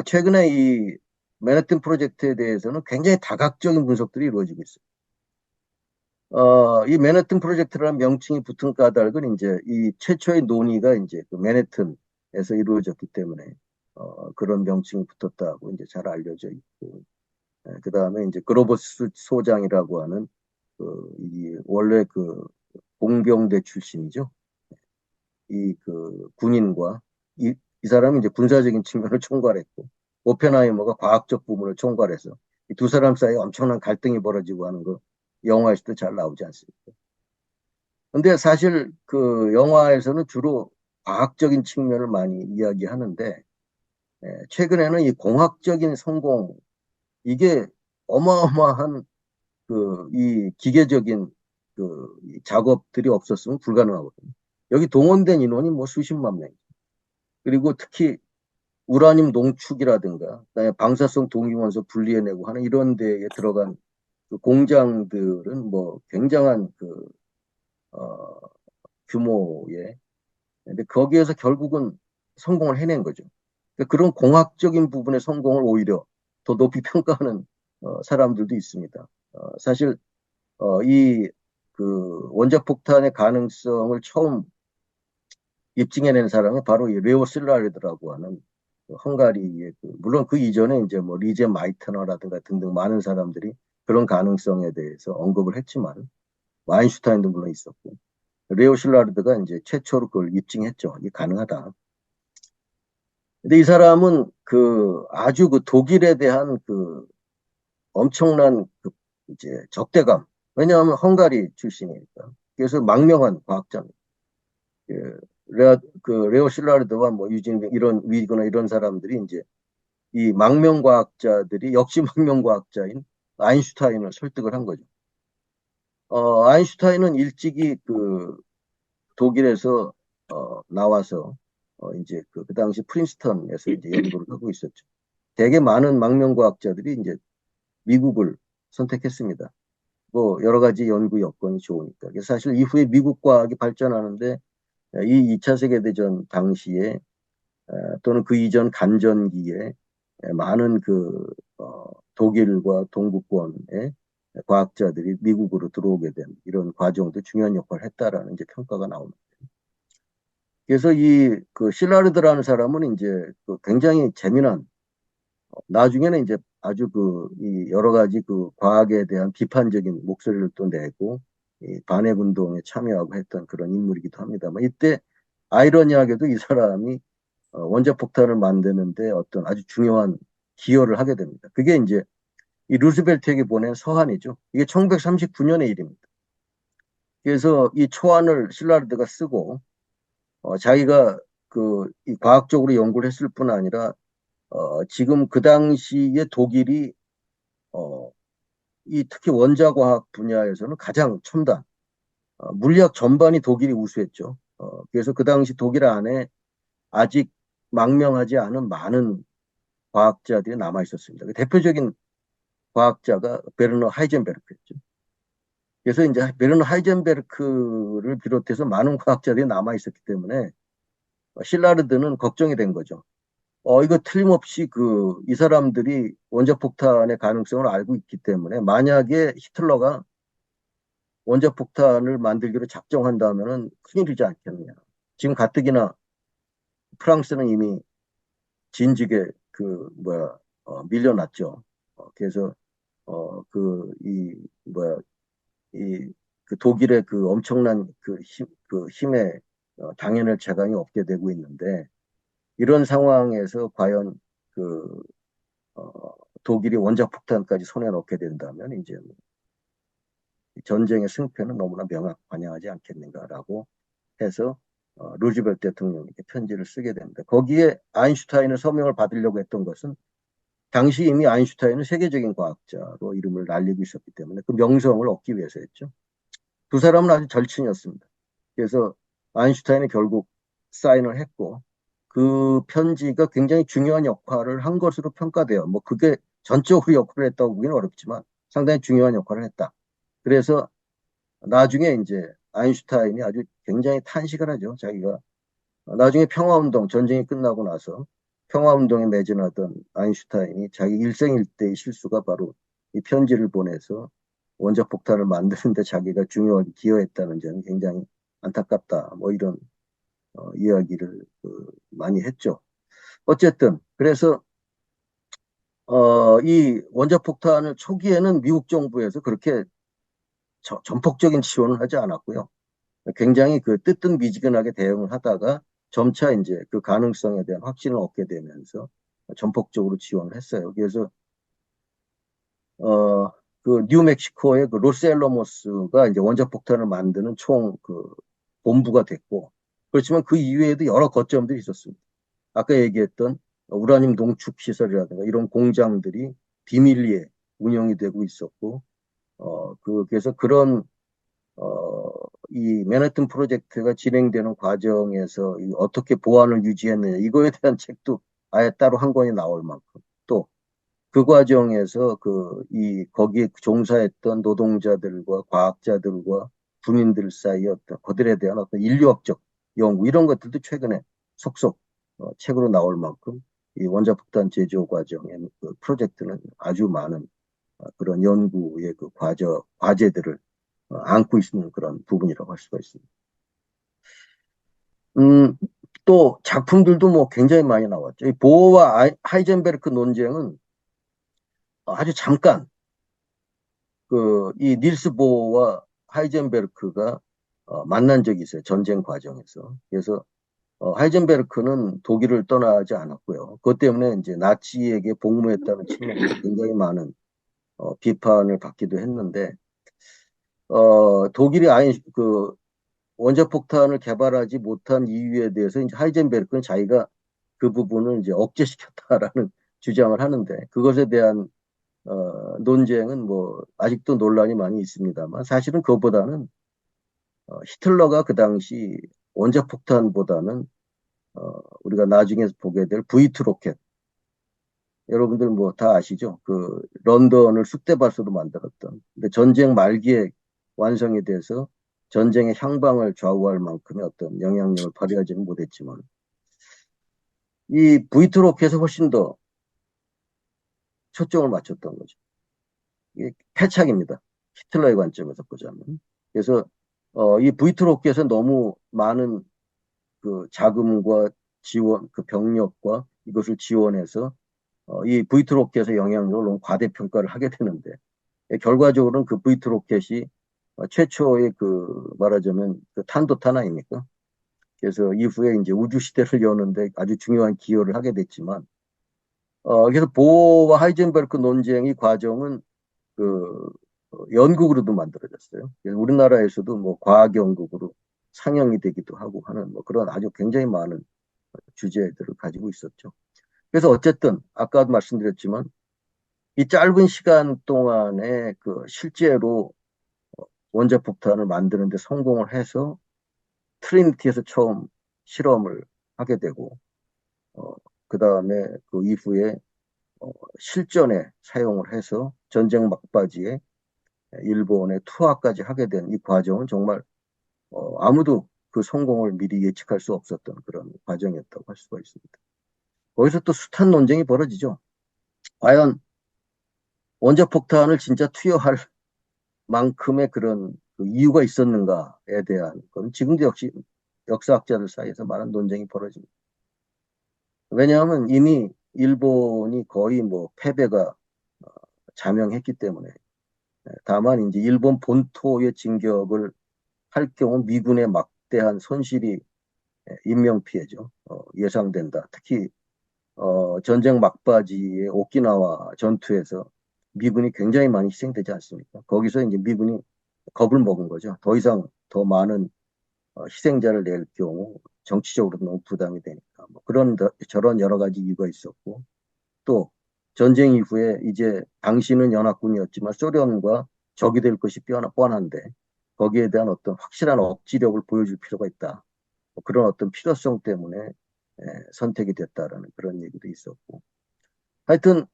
최근에 이 맨해튼 프로젝트에 대해서는 굉장히 다각적인 분석들이 이루어지고 있어요. 이 맨해튼 프로젝트라는 명칭이 붙은 까닭은 이제 이 최초의 논의가 이제 그 맨해튼에서 이루어졌기 때문에 그런 명칭이 붙었다고 이제 잘 알려져 있고, 그 다음에 이제 그로버스 소장이라고 하는 이 원래 그 공병대 출신이죠. 이 그 군인과 이 사람이 이제 군사적인 측면을 총괄했고 오펜하이머가 과학적 부분을 총괄해서 이 두 사람 사이에 엄청난 갈등이 벌어지고 하는 거 영화에서도 잘 나오지 않습니까? 근데 사실 그 영화에서는 주로 과학적인 측면을 많이 이야기하는데 최근에는 이 공학적인 성공 이게 어마어마한 그 이 기계적인 그이 작업들이 없었으면 불가능하거든요. 여기 동원된 인원이 뭐 수십만 명. 그리고 특히 우라늄 농축이라든가 그다음에 방사성 동위원소 분리해내고 하는 이런 데에 들어간 그 공장들은 뭐 굉장한 어, 규모의 근데 거기에서 결국은 성공을 해낸 거죠. 그러니까 그런 공학적인 부분의 성공을 오히려 더 높이 평가하는 사람들도 있습니다. 사실 이 그 원자폭탄의 가능성을 처음 입증해낸 사람이 바로 이 레오 실라르드라고 하는 그 헝가리의 물론 그 이전에 이제 뭐 리제 마이트너라든가 등등 많은 사람들이 그런 가능성에 대해서 언급을 했지만 아인슈타인도 물론 있었고 레오 실라르드가 이제 최초로 그걸 입증했죠. 이게 가능하다. 근데 이 사람은 그 아주 그 독일에 대한 그 엄청난 그 이제 적대감. 왜냐하면 헝가리 출신이니까. 그래서 망명한 과학자입니다. 그 레오 실라르드와 뭐 유진 이런 위거나 이런 사람들이 이제 이 망명과학자들이 역시 망명과학자인 아인슈타인을 설득을 한 거죠. 아인슈타인은 일찍이 그 독일에서 나와서 이제 그 당시 프린스턴에서 이제 연구를 하고 있었죠. 되게 많은 망명과학자들이 이제 미국을 선택했습니다. 뭐 여러 가지 연구 여건이 좋으니까. 그래서 사실 이후에 미국 과학이 발전하는데 이 2차 세계대전 당시에 또는 그 이전 간전기에 많은 독일과 동구권의 과학자들이 미국으로 들어오게 된 이런 과정도 중요한 역할을 했다라는 이제 평가가 나옵니다. 그래서 이 그 실라르드라는 사람은 이제 그 굉장히 재미난 나중에는 이제 아주 이 여러 가지 그 과학에 대한 비판적인 목소리를 또 내고 이 반핵 운동에 참여하고 했던 그런 인물이기도 합니다만 이때 아이러니하게도 이 사람이 원자폭탄을 만드는데 어떤 아주 중요한 기여를 하게 됩니다. 그게 이제 이 루즈벨트에게 보낸 서한이죠. 이게 1939년의 일입니다. 그래서 이 초안을 실라르드가 쓰고 자기가 이 과학적으로 연구를 했을 뿐 아니라 지금 그 당시에 독일이 어, 이 특히 원자과학 분야에서는 가장 첨단 물리학 전반이 독일이 우수했죠. 그래서 그 당시 독일 안에 아직 망명하지 않은 많은 과학자들이 남아 있었습니다. 그 대표적인 과학자가 베르너 하이젠베르크였죠. 그래서 이제 베르너 하이젠베르크를 비롯해서 많은 과학자들이 남아 있었기 때문에 실라르드는 걱정이 된 거죠. 이거 틀림없이 이 사람들이 원자폭탄의 가능성을 알고 있기 때문에 만약에 히틀러가 원자폭탄을 만들기로 작정한다면은 큰일이지 않겠느냐. 지금 가뜩이나 프랑스는 이미 진즉에 밀려났죠. 그래서 뭐야, 독일의 그 엄청난 그 힘에 당연할 재간이 없게 되고 있는데 이런 상황에서 과연 그 어, 독일이 원자폭탄까지 손에 넣게 된다면 이제 전쟁의 승패는 너무나 명확하지 않겠는가라고 해서 루즈벨트 대통령에게 편지를 쓰게 됩니다. 거기에 아인슈타인의 서명을 받으려고 했던 것은 당시 이미 아인슈타인은 세계적인 과학자로 이름을 날리고 있었기 때문에 그 명성을 얻기 위해서였죠. 두 사람은 아주 절친이었습니다. 그래서 아인슈타인이 결국 사인을 했고 그 편지가 굉장히 중요한 역할을 한 것으로 평가돼요. 뭐 그게 전적으로 역할을 했다고 보기는 어렵지만 상당히 중요한 역할을 했다. 그래서 나중에 이제 아인슈타인이 아주 굉장히 탄식을 하죠. 자기가 나중에 평화운동, 전쟁이 끝나고 나서 평화운동에 매진하던 아인슈타인이 자기 일생일대의 실수가 바로 이 편지를 보내서 원자폭탄을 만드는데 자기가 중요하게 기여했다는 점이 굉장히 안타깝다. 뭐 이런 이야기를 많이 했죠. 어쨌든 그래서 이 원자폭탄을 초기에는 미국 정부에서 그렇게 전폭적인 지원을 하지 않았고요. 굉장히 그 뜨뜻미지근하게 대응을 하다가 점차 이제 그 가능성에 대한 확신을 얻게 되면서 전폭적으로 지원을 했어요. 그래서 그 뉴멕시코의 그 로스앨러모스가 이제 원자폭탄을 만드는 총 그 본부가 됐고, 그렇지만 그 이외에도 여러 거점들이 있었습니다. 아까 얘기했던 우라늄 농축 시설이라든가 이런 공장들이 비밀리에 운영이 되고 있었고, 그래서 그런 이 맨해튼 프로젝트가 진행되는 과정에서 어떻게 보안을 유지했느냐 이거에 대한 책도 아예 따로 한 권이 나올 만큼 또 그 과정에서 거기에 종사했던 노동자들과 과학자들과 군인들 사이의 어떤 그들에 대한 어떤 인류학적 연구 이런 것들도 최근에 속속 책으로 나올 만큼 이 원자폭탄 제조 과정의 그 프로젝트는 아주 많은 그런 연구의 그 과제들을 안고 있는 그런 부분이라고 할 수가 있습니다. 음, 또 작품들도 뭐 굉장히 많이 나왔죠. 이 보어와 하이젠베르크 논쟁은 아주 잠깐 이 닐스 보어와 하이젠베르크가 만난 적이 있어요. 전쟁 과정에서. 그래서 하이젠베르크는 독일을 떠나지 않았고요. 그것 때문에 이제 나치에게 복무했다는 측면에서 굉장히 많은 비판을 받기도 했는데 독일이 원자폭탄을 개발하지 못한 이유에 대해서 이제 하이젠베르크는 자기가 그 부분을 이제 억제시켰다라는 주장을 하는데 그것에 대한 논쟁은 뭐 아직도 논란이 많이 있습니다만 사실은 그것보다는 히틀러가 그 당시 원자폭탄보다는 우리가 나중에 보게 될 V2 로켓 여러분들 뭐 다 아시죠? 그 런던을 쑥대밭으로 만들었던 근데 전쟁 말기에 완성이 돼서 전쟁의 향방을 좌우할 만큼의 어떤 영향력을 발휘하지는 못했지만 이 V2 로켓에 훨씬 더 초점을 맞췄던 거죠. 이게 패착입니다. 히틀러의 관점에서 보자면. 그래서 이 V2 로켓에 너무 많은 그 자금과 지원, 그 병력과 이것을 지원해서 이 V2 로켓의 영향력을 너무 과대평가를 하게 되는데 결과적으로는 그 V2 로켓이 최초의 말하자면 그 탄도탄 아닙니까? 그래서 이후에 이제 우주 시대를 여는데 아주 중요한 기여를 하게 됐지만, 그래서 보어와 하이젠베르크 논쟁의 과정은 그 연극으로도 만들어졌어요. 그래서 우리나라에서도 뭐 과학 연극으로 상영이 되기도 하고 하는 뭐 그런 아주 굉장히 많은 주제들을 가지고 있었죠. 그래서 어쨌든 아까 말씀드렸지만 이 짧은 시간 동안에 실제로 원자폭탄을 만드는데 성공을 해서 트리니티에서 처음 실험을 하게 되고, 그 다음에 그 이후에 실전에 사용을 해서 전쟁 막바지에 일본에 투하까지 하게 된 이 과정은 정말 아무도 그 성공을 미리 예측할 수 없었던 그런 과정이었다고 할 수가 있습니다. 거기서 또 숱한 논쟁이 벌어지죠. 과연 원자폭탄을 진짜 투여할 만큼의 그런 그 이유가 있었는가에 대한 건 지금도 역시 역사학자들 사이에서 많은 논쟁이 벌어집니다. 왜냐하면 이미 일본이 거의 뭐 패배가 자명했기 때문에 다만 이제 일본 본토의 진격을 할 경우 미군의 막대한 손실이 인명피해죠. 예상된다. 특히 전쟁 막바지에 오키나와 전투에서 미군이 굉장히 많이 희생되지 않습니까? 거기서 이제 미군이 겁을 먹은 거죠. 더 이상 더 많은 희생자를 낼 경우 정치적으로 너무 부담이 되니까 뭐 저런 여러 가지 이유가 있었고 또 전쟁 이후에 이제 당시는 연합군이었지만 소련과 적이 될 것이 뻔한데 거기에 대한 어떤 확실한 억지력을 보여줄 필요가 있다. 뭐 그런 어떤 필요성 때문에 선택이 됐다라는 그런 얘기도 있었고 하여튼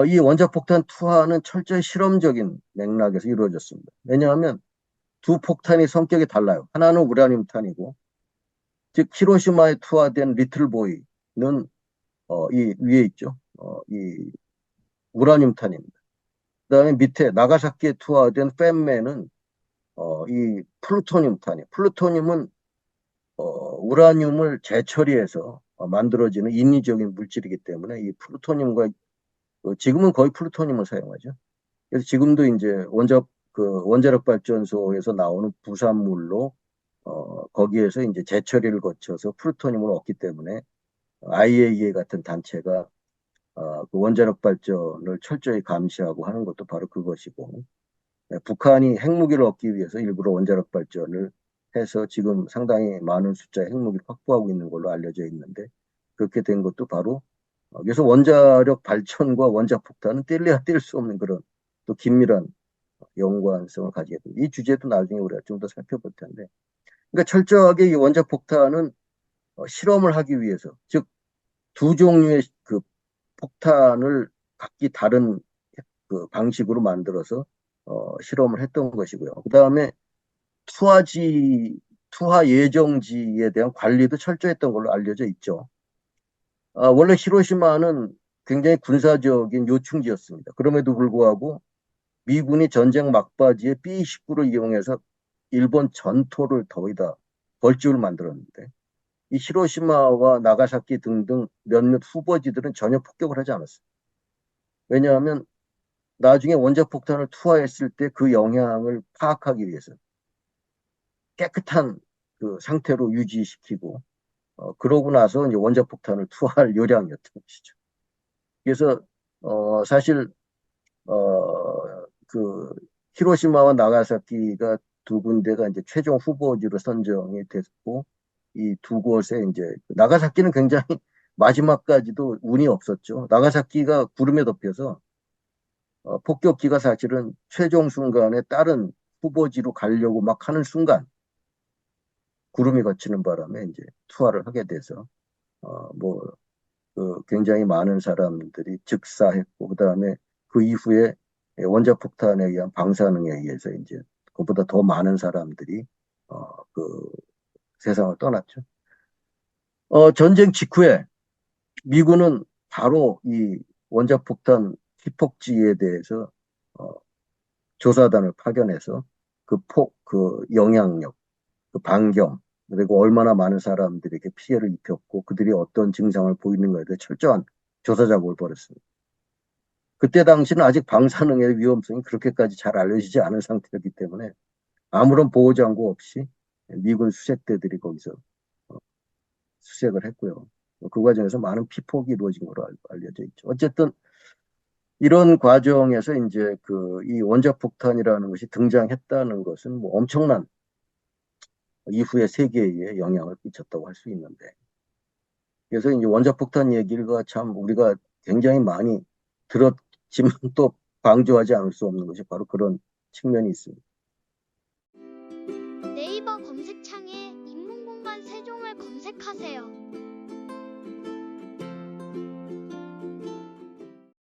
이 원자폭탄 투하는 철저히 실험적인 맥락에서 이루어졌습니다. 왜냐하면 두 폭탄이 성격이 달라요. 하나는 우라늄탄이고, 즉 히로시마에 투하된 리틀보이는 이 위에 있죠. 이 우라늄탄입니다. 그다음에 밑에 나가사키에 투하된 펜메는 이 플루토늄탄이에요. 플루토늄은 우라늄을 재처리해서 만들어지는 인위적인 물질이기 때문에 이 플루토늄과 지금은 거의 플루토늄을 사용하죠. 그래서 지금도 이제 원자력 발전소에서 나오는 부산물로 거기에서 이제 재처리를 거쳐서 플루토늄을 얻기 때문에 IAEA 같은 단체가 그 원자력 발전을 철저히 감시하고 하는 것도 바로 그것이고, 북한이 핵무기를 얻기 위해서 일부러 원자력 발전을 해서 지금 상당히 많은 숫자의 핵무기를 확보하고 있는 걸로 알려져 있는데, 그렇게 된 것도 바로 그래서 원자력 발전과 원자폭탄은 뗄래야 뗄 수 없는 그런 또 긴밀한 연관성을 가지게 됩니다. 이 주제도 나중에 우리가 좀 더 살펴볼 텐데, 그러니까 철저하게 이 원자폭탄은 실험을 하기 위해서, 즉 두 종류의 그 폭탄을 각기 다른 그 방식으로 만들어서 실험을 했던 것이고요. 그 다음에 투하 예정지에 대한 관리도 철저했던 걸로 알려져 있죠. 원래 히로시마는 굉장히 군사적인 요충지였습니다. 그럼에도 불구하고 미군이 전쟁 막바지에 B-29를 이용해서 일본 전토를 거의 다 벌집을 만들었는데, 이 히로시마와 나가사키 등등 몇몇 후보지들은 전혀 폭격을 하지 않았어요. 왜냐하면 나중에 원자폭탄을 투하했을 때 그 영향을 파악하기 위해서 깨끗한 그 상태로 유지시키고, 그러고 나서 이제 원자폭탄을 투하할 요량이었던 것이죠. 그래서 사실 그 히로시마와 나가사키가 두 군데가 이제 최종 후보지로 선정이 됐고, 이 두 곳에 이제 나가사키는 굉장히 마지막까지도 운이 없었죠. 나가사키가 구름에 덮여서 폭격기가 사실은 최종 순간에 다른 후보지로 가려고 막 하는 순간 구름이 걷히는 바람에 이제 투하를 하게 돼서 뭐 굉장히 많은 사람들이 즉사했고, 그다음에 그 이후에 원자폭탄에 의한 방사능에 의해서 이제 그보다 더 많은 사람들이 그 세상을 떠났죠. 전쟁 직후에 미군은 바로 이 원자폭탄 피폭지에 대해서 어, 조사단을 파견해서 그 영향력, 그 반경, 그리고 얼마나 많은 사람들에게 피해를 입혔고 그들이 어떤 증상을 보이는가에 대해 철저한 조사 작업을 벌였습니다. 그때 당시는 아직 방사능의 위험성이 그렇게까지 잘 알려지지 않은 상태였기 때문에 아무런 보호장구 없이 미군 수색대들이 거기서 수색을 했고요. 그 과정에서 많은 피폭이 이루어진 걸로 알려져 있죠. 어쨌든 이런 과정에서 이제 이 원자폭탄이라는 것이 등장했다는 것은 뭐 엄청난 이후의 세계에 영향을 끼쳤다고 할 수 있는데, 그래서 이제 원자폭탄 얘기가 참 우리가 굉장히 많이 들었지만 또 강조하지 않을 수 없는 것이 바로 그런 측면이 있습니다. 네이버 검색창에 인문공간 세종을 검색하세요.